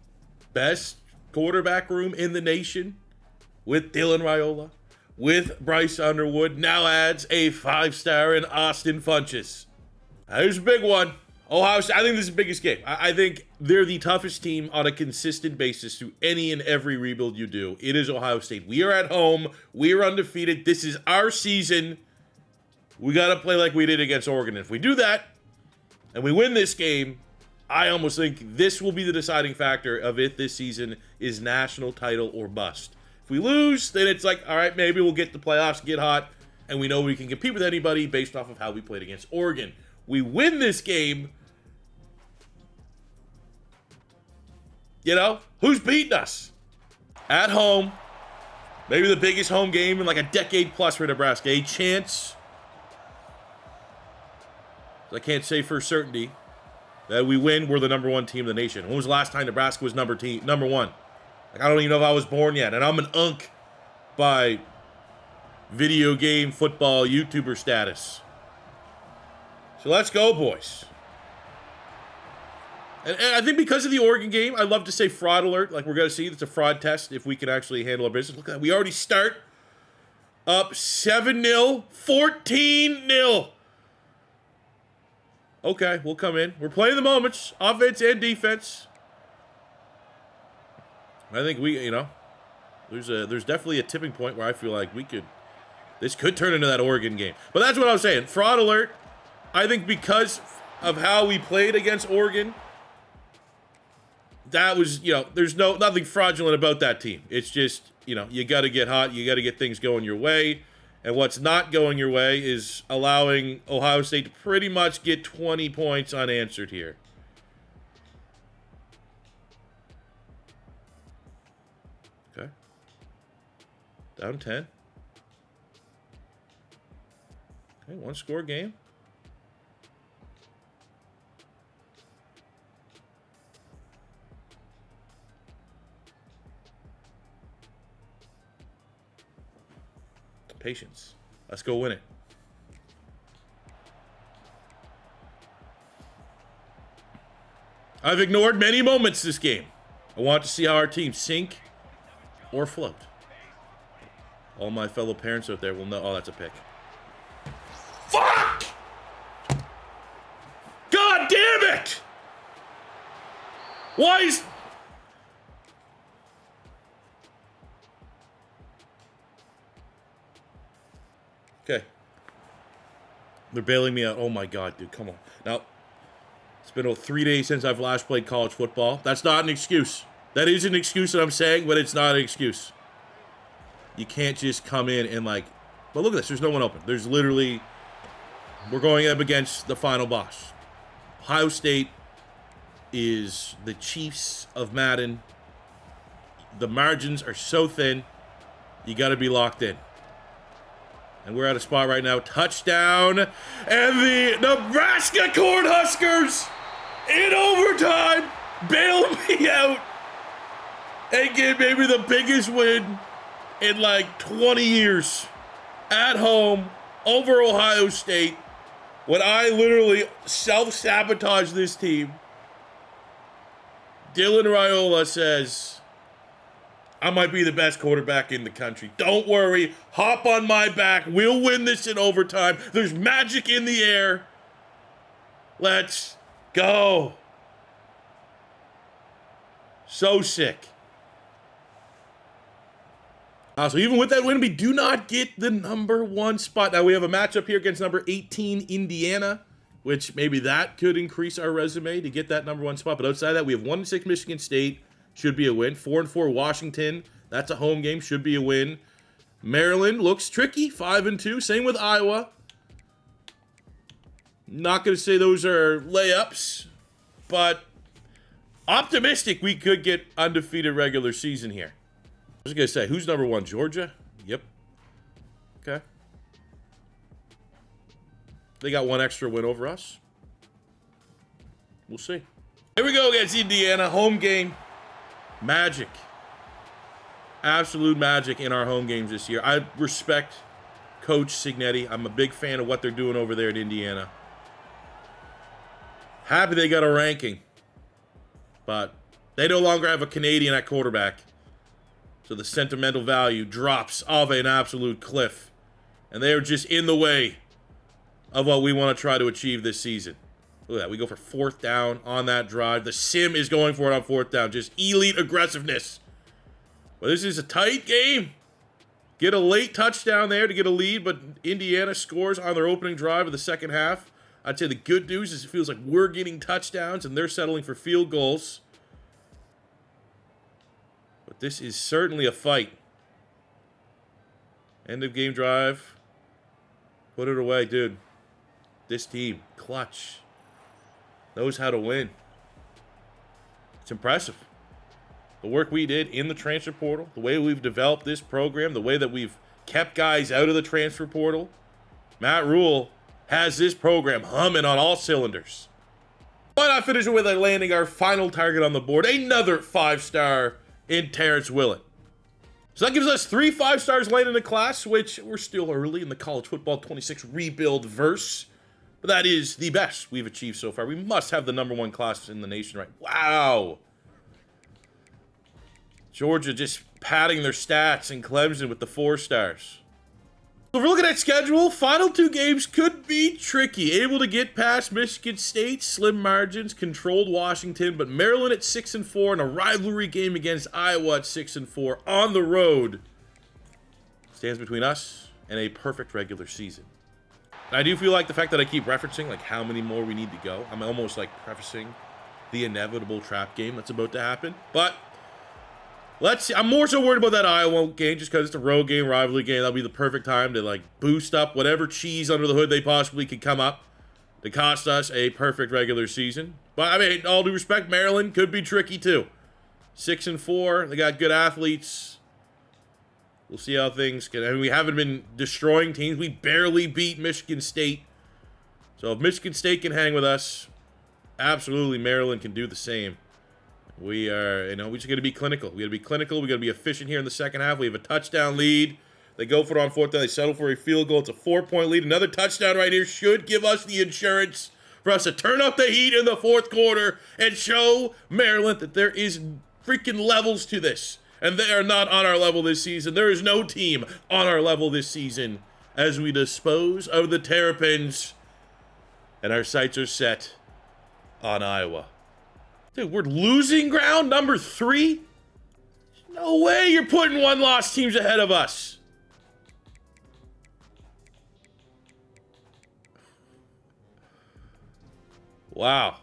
best quarterback room in the nation with Dylan Raiola, with Bryce Underwood, now adds a 5-star in Austin Funchess. Here's a big one. Ohio State, I think this is the biggest game. I think they're the toughest team on a consistent basis through any and every rebuild you do. It is Ohio State. We are at home. We are undefeated. This is our season. We got to play like we did against Oregon. If we do that and we win this game, I almost think this will be the deciding factor of if this season is national title or bust. If we lose, then it's like, all right, maybe we'll get the playoffs, get hot, and we know we can compete with anybody based off of how we played against Oregon. We win this game. Who's beating us? At home. Maybe the biggest home game in like a decade plus for Nebraska. A chance, I can't say for certainty, that we win. We're the number 1 team in the nation. When was the last time Nebraska was number 1? Like, I don't even know if I was born yet. And I'm an unk by video game, football, YouTuber status. So let's go, boys. And I think because of the Oregon game, I'd love to say fraud alert. Like, we're going to see it's a fraud test if we can actually handle our business. Look at that. We already start up 7-0, 14-0. Okay, we'll come in. We're playing the moments, offense and defense. I think there's definitely a tipping point where I feel like this could turn into that Oregon game. But that's what I was saying. Fraud alert. I think because of how we played against Oregon, that was, there's nothing fraudulent about that team. It's just, you got to get hot. You got to get things going your way. And what's not going your way is allowing Ohio State to pretty much get 20 points unanswered here. Okay. Down 10. Okay, 1-score game. Patience. Let's go win it. I've ignored many moments this game. I want to see how our team sink or float. All my fellow parents out there will know. Oh, that's a pick. Fuck! God damn it! Why is... Okay. They're bailing me out. Oh my God, dude, come on. Now, it's been 3 days since I've last played college football. That's not an excuse. That is an excuse that I'm saying, but it's not an excuse. You can't just come in and but look at this. There's no one open. There's literally, we're going up against the final boss. Ohio State is the Chiefs of Madden. The margins are so thin. You got to be locked in. And we're at a spot right now. Touchdown. And the Nebraska Cornhuskers in overtime bail me out and get maybe the biggest win in 20 years at home over Ohio State when I literally self-sabotage this team. Dylan Raiola says, I might be the best quarterback in the country. Don't worry. Hop on my back. We'll win this in overtime. There's magic in the air. Let's go. So sick. So even with that win, we do not get the number 1 spot. Now we have a matchup here against number 18, Indiana, which maybe that could increase our resume to get that number 1 spot. But outside of that, we have 1-6 Michigan State. Should be a win. 4-4 Washington. That's a home game. Should be a win. Maryland looks tricky. 5-2. Same with Iowa. Not going to say those are layups, but optimistic we could get undefeated regular season here. I was going to say, who's number 1? Georgia? Yep. Okay. They got 1 extra win over us. We'll see. Here we go against Indiana. Home game. Magic. Absolute magic in our home games this year. I respect Coach Cignetti. I'm a big fan of what they're doing over there in Indiana. Happy they got a ranking. But they no longer have a Canadian at quarterback. So the sentimental value drops off an absolute cliff. And they are just in the way of what we want to try to achieve this season. Look at that. We go for 4th down on that drive. The sim is going for it on 4th down. Just elite aggressiveness. Well, this is a tight game. Get a late touchdown there to get a lead, but Indiana scores on their opening drive of the second half. I'd say the good news is it feels like we're getting touchdowns and they're settling for field goals. But this is certainly a fight. End of game drive. Put it away, dude. This team, clutch. Knows how to win. It's impressive. The work we did in the transfer portal, the way we've developed this program, the way that we've kept guys out of the transfer portal. Matt Rule has this program humming on all cylinders. Why not finish it with landing our final target on the board? Another 5-star in Terrence Willett. So that gives us 3 5-stars landing in the class, which we're still early in the college football 26 rebuild verse. But that is the best we've achieved so far. We must have the #1 class in the nation, right? Wow. Georgia just padding their stats, and Clemson with the 4 stars. So if we're looking at schedule, final 2 games could be tricky. Able to get past Michigan State, slim margins, controlled Washington, but Maryland at 6-4 and a rivalry game against Iowa at 6-4 on the road stands between us and a perfect regular season. And I do feel like the fact that I keep referencing like how many more we need to go, I'm almost like prefacing the inevitable trap game that's about to happen. But let's see. I'm more so worried about that Iowa game just because it's a road game, rivalry game. That'll be the perfect time to like boost up whatever cheese under the hood they possibly could come up to cost us a perfect regular season. But I mean, all due respect, Maryland could be tricky too. 6-4. They got good athletes. We'll see how things can. I mean, we haven't been destroying teams. We barely beat Michigan State. So if Michigan State can hang with us, absolutely Maryland can do the same. We are, we're just going to be clinical. We got to be clinical. We got to be efficient here in the second half. We have a touchdown lead. They go for it on 4th down. They settle for a field goal. It's a 4-point lead. Another touchdown right here should give us the insurance for us to turn up the heat in the 4th quarter and show Maryland that there is freaking levels to this. And they are not on our level this season. There is no team on our level this season as we dispose of the Terrapins. And our sights are set on Iowa. Dude, we're losing ground, number 3? No way you're putting 1-loss teams ahead of us. Wow.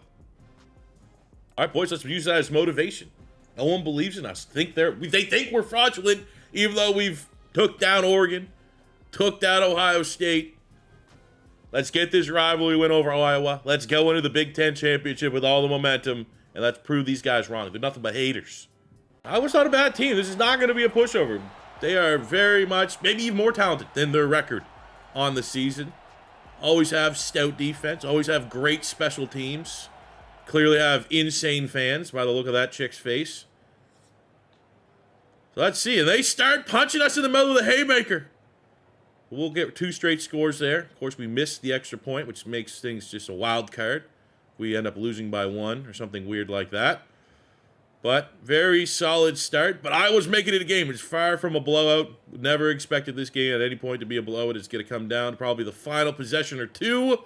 All right, boys, let's use that as motivation. No one believes in us. They think we're fraudulent, even though we've took down Oregon, took down Ohio State. Let's get this rivalry win over Iowa. Let's go into the Big Ten championship with all the momentum, and let's prove these guys wrong. They're nothing but haters. Iowa's not a bad team. This is not going to be a pushover. They are very much, maybe even more talented than their record on the season. Always have stout defense. Always have great special teams. Clearly have insane fans by the look of that chick's face. So let's see. And they start punching us in the middle of the haymaker. We'll get 2 straight scores there. Of course, we missed the extra point, which makes things just a wild card. We end up losing by 1 or something weird like that. But very solid start. But I was making it a game. It's far from a blowout. Never expected this game at any point to be a blowout. It's going to come down to probably the final possession or 2.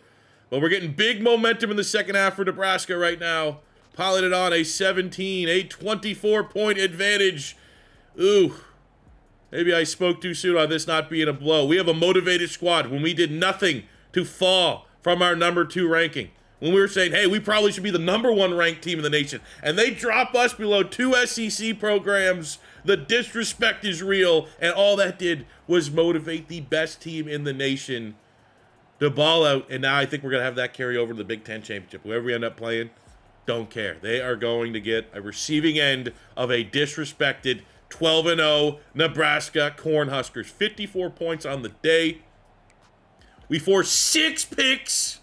But we're getting big momentum in the second half for Nebraska right now. Piloted on a 24-point advantage. Ooh. Maybe I spoke too soon on this not being a blow. We have a motivated squad when we did nothing to fall from our number 2 ranking. When we were saying, hey, we probably should be the #1 ranked team in the nation. And they drop us below 2 SEC programs. The disrespect is real. And all that did was motivate the best team in the nation to ball out, and now I think we're going to have that carry over to the Big Ten championship. Whoever we end up playing, don't care. They are going to get a receiving end of a disrespected 12-0 Nebraska Cornhuskers. 54 points on the day. We forced 6 picks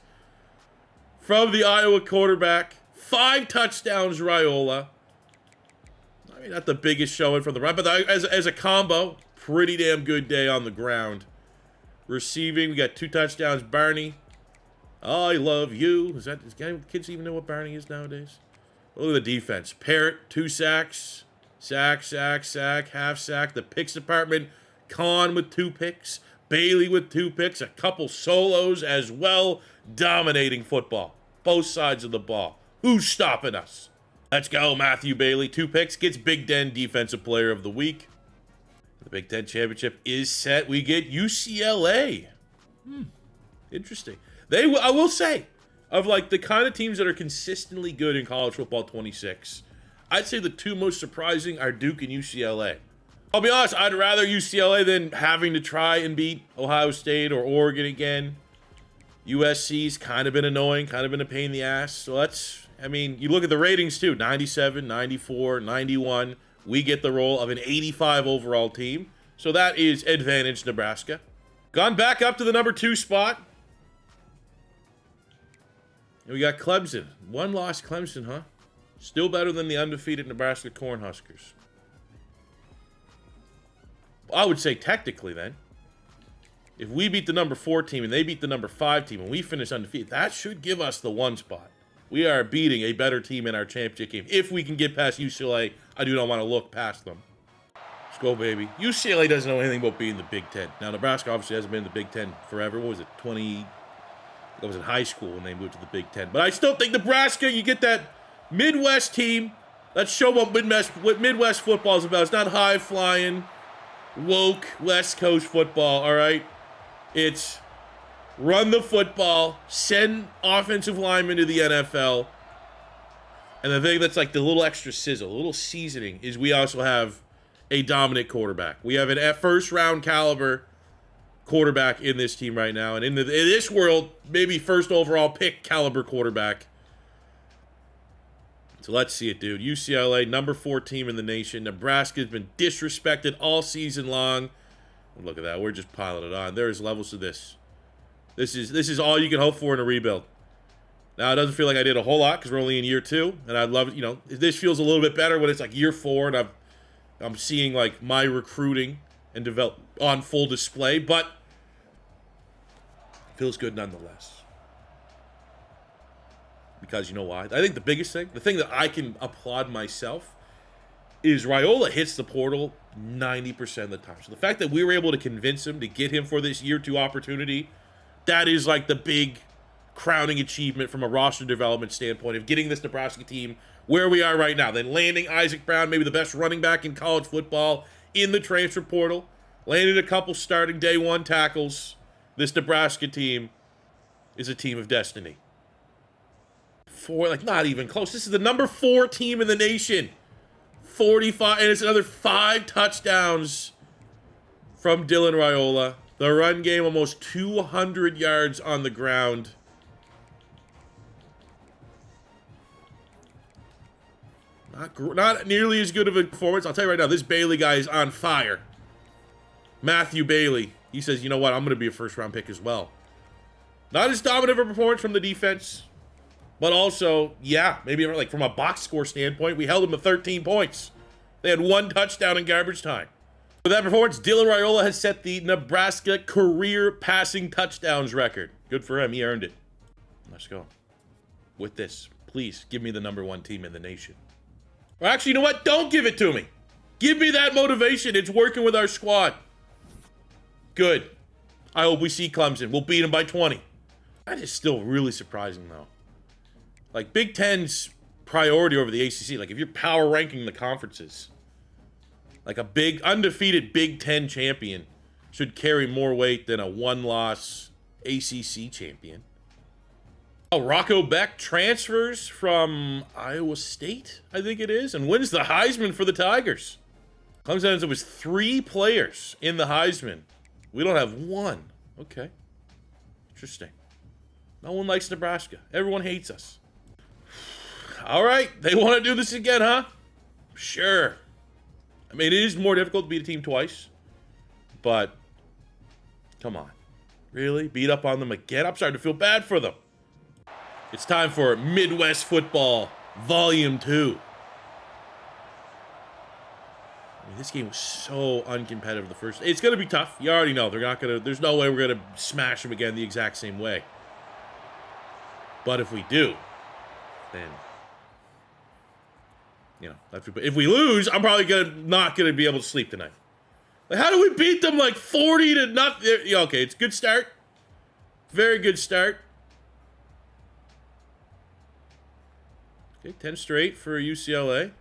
from the Iowa quarterback. 5 touchdowns, Raiola. I mean, not the biggest showing from the run, but as a combo, pretty damn good day on the ground. Receiving, we got 2 touchdowns. Barney, I love you. Does kids even know what Barney is nowadays? Look at the defense. Parrott, 2 sacks. Sack, half sack. The picks department. Kahn with 2 picks. Bailey with 2 picks. A couple solos as well. Dominating football. Both sides of the ball. Who's stopping us? Let's go, Matthew Bailey. 2 picks. Gets Big Ten Defensive Player of the Week. The Big Ten Championship is set. We get UCLA. Interesting. I will say, of like the kind of teams that are consistently good in college football 26, I'd say the 2 most surprising are Duke and UCLA. I'll be honest, I'd rather UCLA than having to try and beat Ohio State or Oregon again. USC's kind of been annoying, kind of been a pain in the ass. So you look at the ratings too, 97, 94, 91. We get the role of an 85 overall team. So that is advantage Nebraska. Gone back up to the number 2 spot. And we got Clemson. 1-loss Clemson, huh? Still better than the undefeated Nebraska Cornhuskers. I would say technically then. If we beat the number 4 team and they beat the number 5 team and we finish undefeated, that should give us the 1 spot. We are beating a better team in our championship game. If we can get past UCLA, I do not want to look past them. Let's go, baby. UCLA doesn't know anything about being the Big Ten. Now, Nebraska obviously hasn't been in the Big Ten forever. What was it, I was in high school when they moved to the Big Ten. But I still think Nebraska, you get that Midwest team. Let's show what Midwest football is about. It's not high-flying, woke West Coast football, all right? It's run the football, send offensive linemen to the NFL. And the thing that's like the little extra sizzle, a little seasoning, is we also have a dominant quarterback. We have an first-round caliber quarterback in this team right now. And in this world, maybe first overall pick caliber quarterback. So let's see it, dude. UCLA, number 4 team in the nation. Nebraska has been disrespected all season long. Look at that. We're just piling it on. There's levels to this. This is all you can hope for in a rebuild. Now, it doesn't feel like I did a whole lot because we're only in year 2. And I'd love, this feels a little bit better when it's like year 4 and I'm seeing like my recruiting and develop on full display. But it feels good nonetheless. Because you know why? I think the biggest thing, the thing that I can applaud myself, is Raiola hits the portal 90% of the time. So the fact that we were able to convince him to get him for this year 2 opportunity, that is like the big crowning achievement from a roster development standpoint of getting this Nebraska team where we are right now. Then landing Isaac Brown, maybe the best running back in college football, in the transfer portal. Landing a couple starting day 1 tackles. This Nebraska team is a team of destiny. Not even close. This is the number 4 team in the nation. 45, and it's another 5 touchdowns from Dylan Raiola. The run game, almost 200 yards on the ground. Not nearly as good of a performance. I'll tell you right now, this Bailey guy is on fire. Matthew Bailey. He says, you know what, I'm going to be a first-round pick as well. Not as dominant of a performance from the defense. But also, yeah, maybe like from a box score standpoint, we held them to 13 points. They had 1 touchdown in garbage time. With that performance, Dylan Raiola has set the Nebraska career passing touchdowns record. Good for him. He earned it. Let's go. With this, please give me the number 1 team in the nation. Or actually, you know what? Don't give it to me. Give me that motivation. It's working with our squad. Good. I hope we see Clemson. We'll beat them by 20. That is still really surprising, though. Like, Big Ten's priority over the ACC, like, if you're power ranking the conferences, like, a big, undefeated Big Ten champion should carry more weight than a 1-loss ACC champion. Oh, Rocco Beck transfers from Iowa State, I think it is, and wins the Heisman for the Tigers. Clemson ends up with 3 players in the Heisman. We don't have 1. Okay. Interesting. No one likes Nebraska. Everyone hates us. All right, they want to do this again, huh? Sure. I mean, it is more difficult to beat a team twice, but come on. Really? Beat up on them again? I'm starting to feel bad for them. It's time for Midwest Football Volume 2. I mean, this game was so uncompetitive the first. It's going to be tough. You already know. There's no way we're going to smash them again the exact same way. But if we do, then if we lose, I'm probably not gonna be able to sleep tonight. Like, how do we beat them like 40 to nothing? Yeah, okay, it's a good start. Very good start. Okay, 10 straight for UCLA.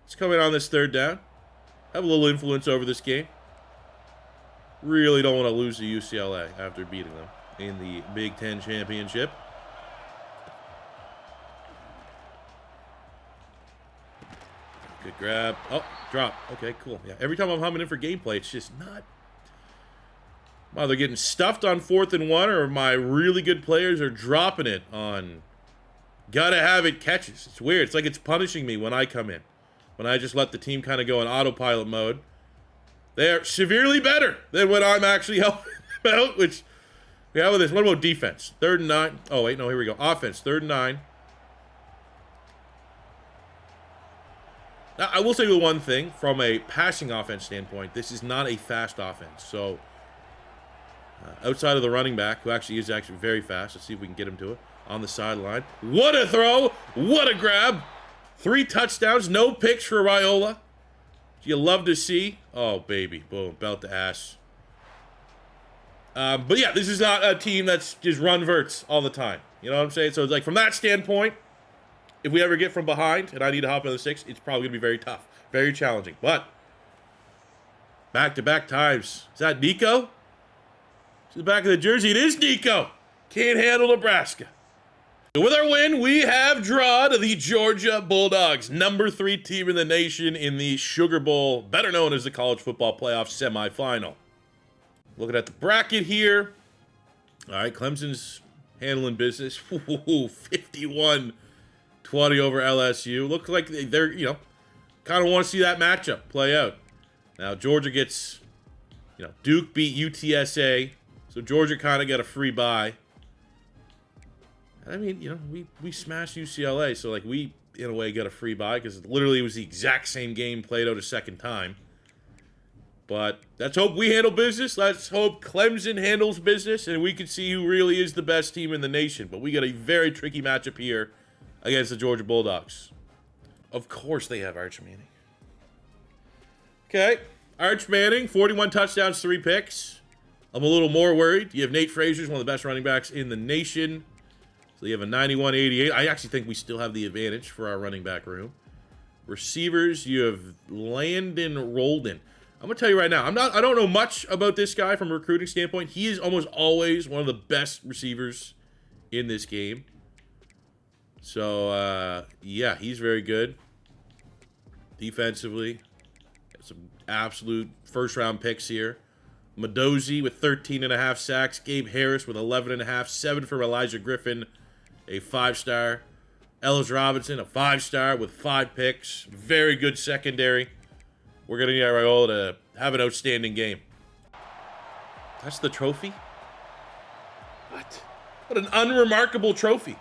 Let's come in on this 3rd down. Have a little influence over this game. Really don't want to lose to UCLA after beating them in the Big Ten championship. Good grab. Oh, drop. Okay, cool. Yeah, every time I'm humming in for gameplay, it's just not. Wow, they're getting stuffed on 4th and 1, or my really good players are dropping it on gotta have it catches. It's weird. It's like it's punishing me when I come in. When I just let the team kind of go in autopilot mode. They're severely better than when I'm actually helping them out, which we have with this. What about defense? 3rd and 9. Oh, wait, no, here we go. Offense, 3rd and 9. Now, I will say the one thing, from a passing offense standpoint, this is not a fast offense. So Outside of the running back, who actually is very fast. Let's see if we can get him to it. On the sideline. What a throw! What a grab! 3 touchdowns, no picks for Raiola. You love to see. Oh, baby. Boom. Belt to ass. But yeah, this is not a team that's just run verts all the time. You know what I'm saying? So it's like, from that standpoint, if we ever get from behind and I need to hop in the 6, it's probably going to be very tough. Very challenging. But back-to-back times. Is that Nico? To the back of the jersey, it is Nico. Can't handle Nebraska. So with our win, we have drawn the Georgia Bulldogs, number 3 team in the nation in the Sugar Bowl, better known as the College Football Playoff semifinal. Looking at the bracket here. All right, Clemson's handling business. 51-20 over LSU. Looks like they're, kind of want to see that matchup play out. Now, Georgia gets, Duke beat UTSA. So Georgia kind of got a free bye. I mean, we smashed UCLA, so like we in a way got a free bye because literally it was the exact same game played out a second time. But let's hope we handle business. Let's hope Clemson handles business, and we can see who really is the best team in the nation. But we got a very tricky matchup here against the Georgia Bulldogs. Of course they have Arch Manning. Okay, Arch Manning, 41 touchdowns, 3 picks. I'm a little more worried. You have Nate Frazier, one of the best running backs in the nation. So you have a 91-88. I actually think we still have the advantage for our running back room. Receivers, you have Landon Rolden. I'm gonna tell you right now, I don't know much about this guy from a recruiting standpoint. He is almost always one of the best receivers in this game. So yeah, he's very good. Defensively, got some absolute first-round picks here. Madozie with 13.5 sacks. Gabe Harris with 11.5. 7 for Elijah Griffin, a 5-star. Ellis Robinson, a 5-star with 5 picks. Very good secondary. We're going to need Raiola to have an outstanding game. That's the trophy? What? What an unremarkable trophy.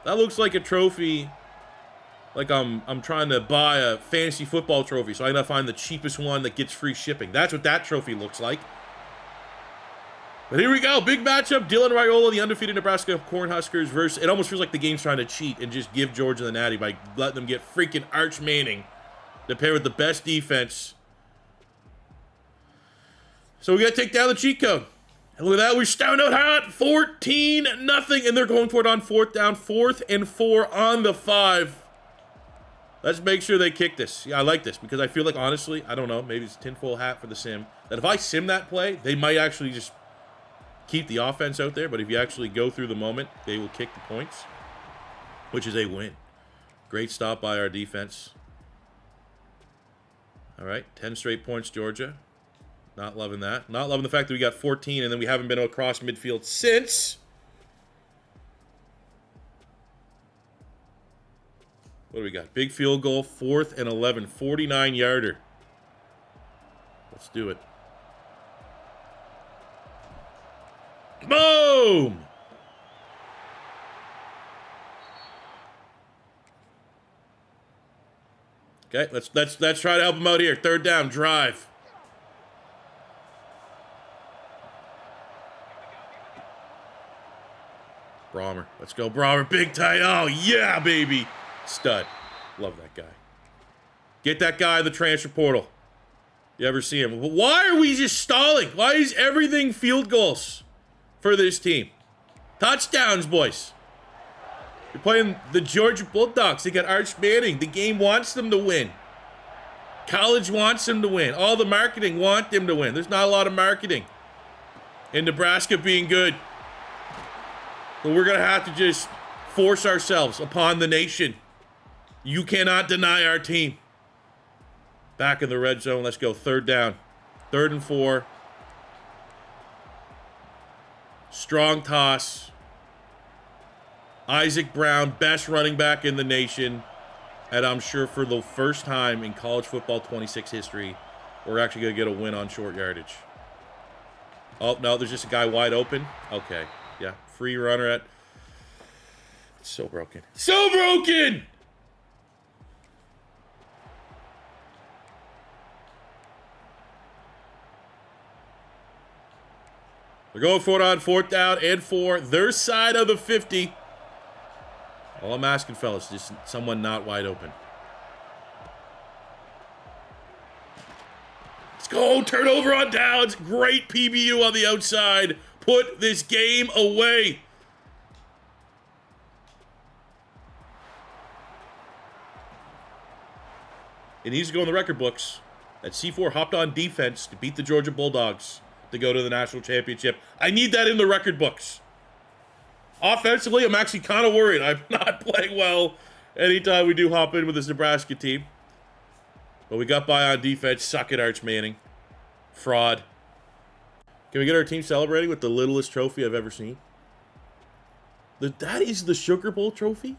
That looks like a trophy. Like I'm trying to buy a fantasy football trophy, so I gotta find the cheapest one that gets free shipping. That's what that trophy looks like. But here we go, big matchup. Dylan Raiola, the undefeated Nebraska Cornhuskers versus, it almost feels like the game's trying to cheat and just give Georgia the natty by letting them get freaking Arch Manning to pair with the best defense. So we gotta take down the cheat code. And look at that, we're starting out hot, 14-0, and they're going for it on 4th down, 4th and 4 on the 5. Let's make sure they kick this. Yeah, I like this because I feel like, honestly, I don't know, maybe it's a tinfoil hat for the sim, that if I sim that play, they might actually just keep the offense out there, but if you actually go through the moment, they will kick the points, which is a win. Great stop by our defense. All right, 10 straight points, Georgia. Not loving that. Not loving the fact that we got 14 and then we haven't been across midfield since. What do we got? Big field goal, 4th and 11, 49-yarder. Let's do it. Boom! Okay, let's try to help him out here. 3rd down, drive. Brahmer. Let's go, Brahmer. Big tight. Oh, yeah, baby. Stud. Love that guy. Get that guy in the transfer portal. You ever see him? Why are we just stalling? Why is everything field goals for this team? Touchdowns, boys. You're playing the Georgia Bulldogs. They got Arch Manning. The game wants them to win. College wants them to win. All the marketing want them to win. There's not a lot of marketing in Nebraska being good. But we're going to have to just force ourselves upon the nation. You cannot deny our team. Back in the red zone. Let's go. 3rd down. 3rd and 4. Strong toss. Isaac Brown, best running back in the nation. And I'm sure for the first time in college football 26 history, we're actually going to get a win on short yardage. Oh, no, there's just a guy wide open. Okay. Yeah. Free runner at... It's so broken. So broken! They're going for it on 4th down and 4. Their side of the 50. All I'm asking, fellas, just someone not wide open. Let's go. Turnover on downs. Great PBU on the outside. Put this game away. It needs to go in the record books that C4 hopped on defense to beat the Georgia Bulldogs to go to the national championship. I need that in the record books. Offensively, I'm actually kind of worried. I'm not playing well anytime we do hop in with this Nebraska team. But we got by on defense. Suck it, Arch Manning. Fraud. Can we get our team celebrating with the littlest trophy I've ever seen? That is the Sugar Bowl trophy?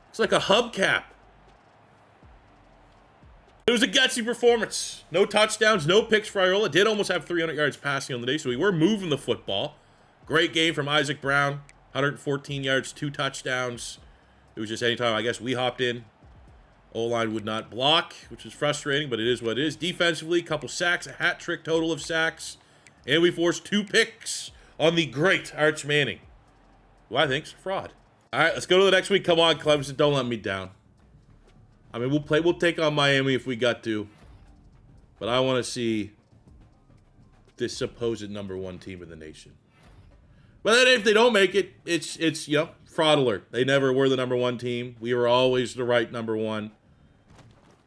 It's like a hubcap. It was a gutsy performance. No touchdowns, no picks for Raiola. Did almost have 300 yards passing on the day, so we were moving the football. Great game from Isaac Brown. 114 yards, 2 touchdowns. It was just anytime, I guess, we hopped in. O-line would not block, which is frustrating, but it is what it is. Defensively, a couple sacks, a hat trick total of sacks. And we forced 2 picks on the great Arch Manning, who I think's a fraud. All right, let's go to the next week. Come on, Clemson, don't let me down. I mean, we'll take on Miami if we got to. But I want to see this supposed #1 team in the nation. But then if they don't make it, it's fraud alert. They never were the #1 team. We were always the right #1.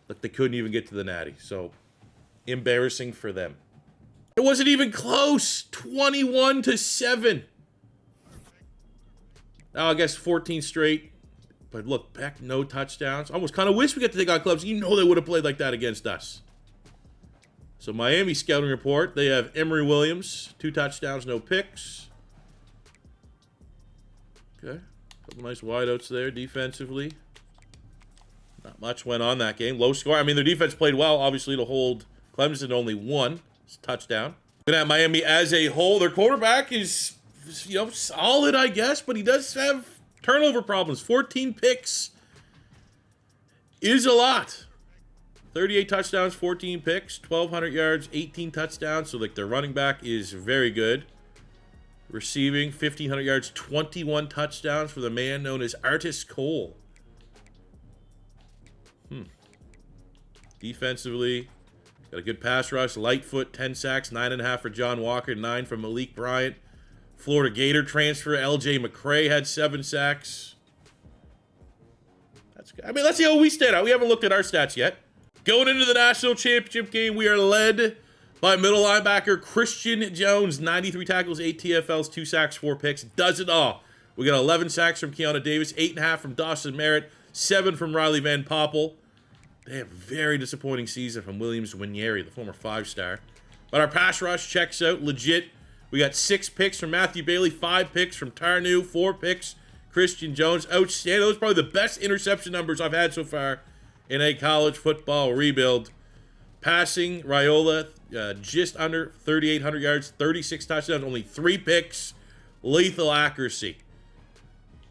But they couldn't even get to the Natty. So, embarrassing for them. It wasn't even close. 21-7. Now, I guess 14 straight. But look, Beck, no touchdowns. I almost kind of wish we got to take on clubs. You know they would have played like that against us. So Miami scouting report. They have Emory Williams. 2 touchdowns, no picks. Okay. Couple nice wideouts there defensively. Not much went on that game. Low score. I mean, their defense played well, obviously, to hold Clemson only 1 touchdown. Looking at Miami as a whole, their quarterback is, solid, I guess, but he does have turnover problems. 14 picks is a lot. 38 touchdowns, 14 picks, 1,200 yards, 18 touchdowns. So, their running back is very good. Receiving, 1,500 yards, 21 touchdowns for the man known as Artis Cole. Defensively, got a good pass rush. Lightfoot, 10 sacks, 9.5 for John Walker, 9 from Malik Bryant. Florida Gator transfer, L.J. McCray had 7 sacks. That's good. I mean, let's see how we stand out. We haven't looked at our stats yet. Going into the national championship game, we are led by middle linebacker Christian Jones. 93 tackles, 8 TFLs, 2 sacks, 4 picks. Does it all. We got 11 sacks from Keanu Davis, 8.5 from Dawson Merritt, 7 from Riley Van Poppel. They have a very disappointing season from Williams Winieri, the former 5-star. But our pass rush checks out legit. We got 6 picks from Matthew Bailey, 5 picks from Tarnu, 4 picks Christian Jones. Outstanding. Those are probably the best interception numbers I've had so far in a college football rebuild. Passing, Raiola, just under 3,800 yards, 36 touchdowns, only 3 picks. Lethal accuracy.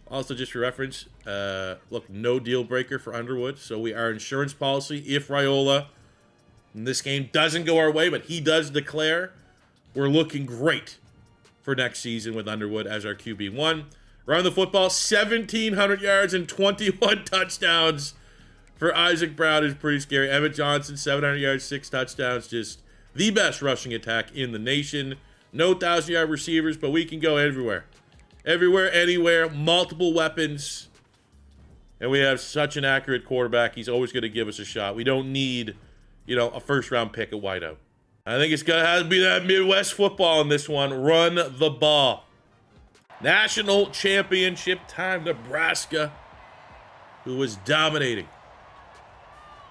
Also, just for reference, look, no deal breaker for Underwood. So our insurance policy, if Raiola in this game doesn't go our way, but he does declare, we're looking great for next season with Underwood as our QB1. Around the football, 1,700 yards and 21 touchdowns for Isaac Brown is pretty scary. Emmett Johnson, 700 yards, 6 touchdowns. Just the best rushing attack in the nation. No 1,000-yard receivers, but we can go everywhere. Everywhere, anywhere, multiple weapons. And we have such an accurate quarterback. He's always going to give us a shot. We don't need, a first-round pick at wideout. I think it's going to have to be that Midwest football in this one. Run the ball. National championship time, Nebraska, who was dominating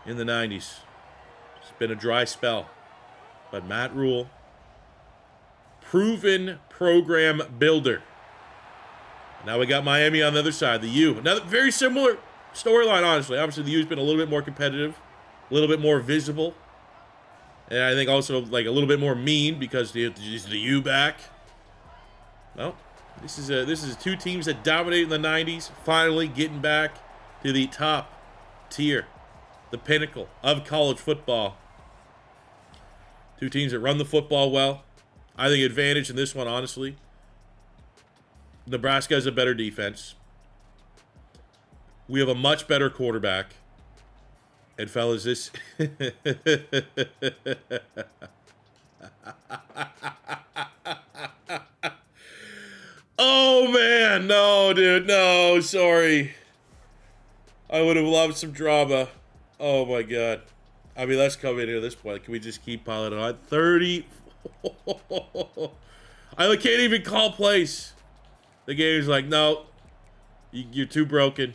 in the 90s. It's been a dry spell. But Matt Rule, proven program builder. Now we got Miami on the other side, the U. Another very similar storyline, honestly. Obviously, the U's been a little bit more competitive, a little bit more visible. And I think also a little bit more mean because is the U back. Well, this is 2 teams that dominated in the 90s, finally getting back to the top tier, the pinnacle of college football. 2 teams that run the football well, I think advantage in this one, honestly. Nebraska has a better defense. We have a much better quarterback. And fellas, this... Oh, man. No, dude. No, sorry. I would have loved some drama. Oh, my God. I mean, let's come in here at this point. Can we just keep piling on? 30. I can't even call plays. The game's like, no. You're too broken.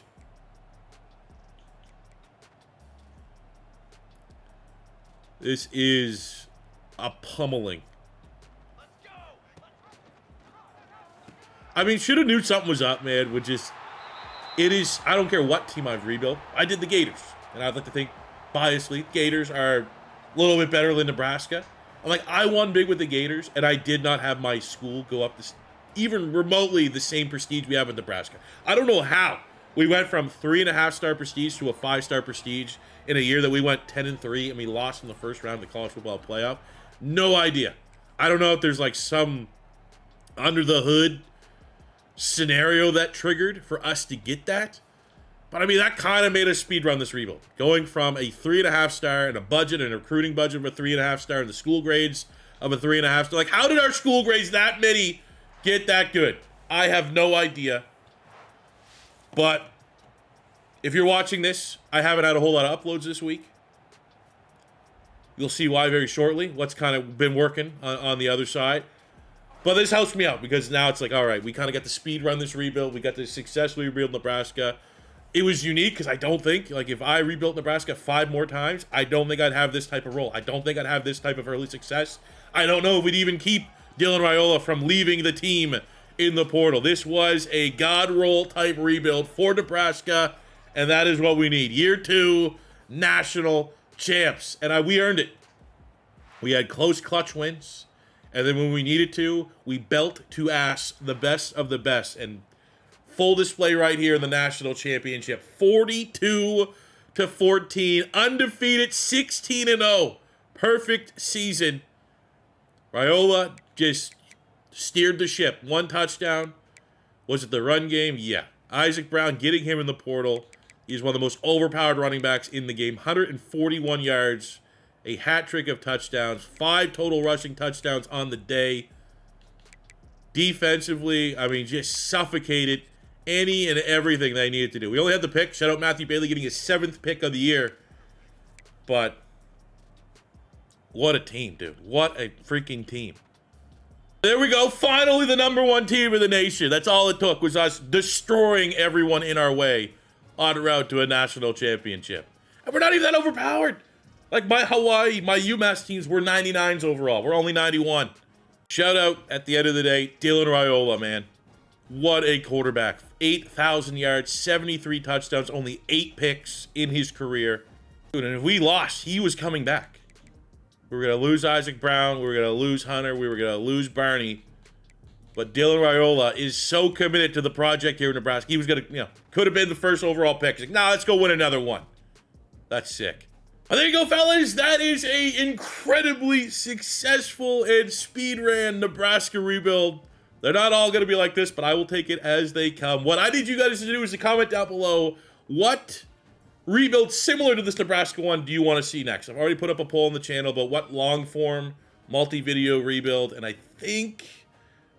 This is a pummeling. I mean, should have knew something was up, man. Would just, it is, I don't care what team I've rebuilt. I did the Gators. And I'd like to think, biasly, Gators are a little bit better than Nebraska. I'm like, I won big with the Gators, and I did not have my school go up this, even remotely the same prestige we have in Nebraska. I don't know how. We went from 3.5-star prestige to a 5-star prestige in a year that we went 10-3, and we lost in the first round of the college football playoff. No idea. I don't know if there's like some under the hood scenario that triggered for us to get that. But I mean, that kind of made us speedrun this rebuild. Going from a 3.5-star and a budget and a recruiting budget of a 3.5-star and the school grades of a 3.5-star. Like, how did our school grades, that many, get that good? I have no idea. But if you're watching this, I haven't had a whole lot of uploads this week. You'll see why very shortly. What's kind of been working on the other side. But this helps me out because now it's like, all right, we kind of got to speed run this rebuild. We got to successfully rebuild Nebraska. It was unique because I don't think, like, if I rebuilt Nebraska 5 more times, I don't think I'd have this type of role. I don't think I'd have this type of early success. I don't know if we'd even keep Dylan Raiola from leaving the team in the portal. This was a God roll type rebuild for Nebraska, and that is what we need. Year 2, national champs, and we earned it. We had close clutch wins. And then when we needed to, we belt to ass the best of the best. And full display right here in the national championship. 42-14. Undefeated, 16-0. Perfect season. Raiola just steered the ship. 1 touchdown. Was it the run game? Yeah. Isaac Brown getting him in the portal. He's one of the most overpowered running backs in the game. 141 yards. A hat trick of touchdowns, 5 total rushing touchdowns on the day. Defensively, I mean, just suffocated any and everything they needed to do. We only had the pick. Shout out Matthew Bailey getting his 7th pick of the year. But what a team, dude. What a freaking team. There we go. Finally, the #1 team in the nation. That's all it took, was us destroying everyone in our way en route to a national championship. And we're not even that overpowered. Like, my Hawaii, my UMass teams were 99s overall. We're only 91. Shout out, at the end of the day, Dylan Raiola, man. What a quarterback. 8,000 yards, 73 touchdowns, only 8 picks in his career. Dude, and if we lost, he was coming back. We were going to lose Isaac Brown. We were going to lose Hunter. We were going to lose Barney. But Dylan Raiola is so committed to the project here in Nebraska. He was going to, could have been the first overall pick. He's like, nah, let's go win another one. That's sick. Well, there you go, fellas. That is a incredibly successful and speed ran Nebraska rebuild. They're not all going to be like this, but I will take it as they come. What I need you guys to do is to comment down below what rebuild similar to this Nebraska one do you want to see next. I've already put up a poll on the channel about what long-form multi-video rebuild, and I think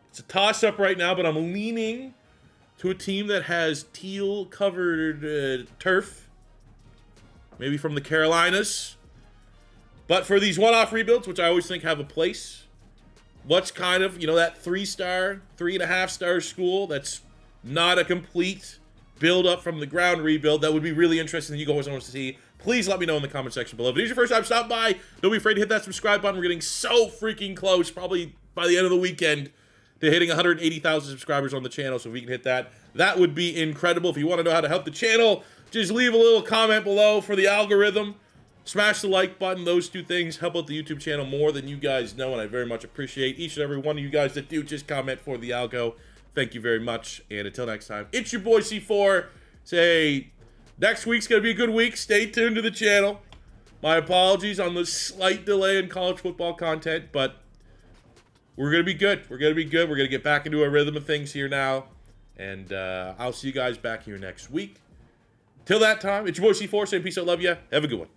it's a toss-up right now, but I'm leaning to a team that has teal-covered turf. Maybe from the Carolinas. But for these one-off rebuilds, which I always think have a place, what's kind of, that 3-star, 3.5-star school that's not a complete build-up from the ground rebuild, that would be really interesting that you guys want to see. Please let me know in the comment section below. If it is your first time stopping by, don't be afraid to hit that subscribe button. We're getting so freaking close, probably by the end of the weekend, to hitting 180,000 subscribers on the channel. So if we can hit that, that would be incredible. If you want to know how to help the channel, just leave a little comment below for the algorithm. Smash the like button. Those 2 things help out the YouTube channel more than you guys know, and I very much appreciate each and every one of you guys that do just comment for the algo. Thank you very much, and until next time, it's your boy C4. Say, next week's going to be a good week. Stay tuned to the channel. My apologies on the slight delay in college football content, but we're going to be good. We're going to be good. We're going to get back into a rhythm of things here now. And I'll see you guys back here next week. Till that time, it's your boy C4 saying peace out, love ya. Have a good one.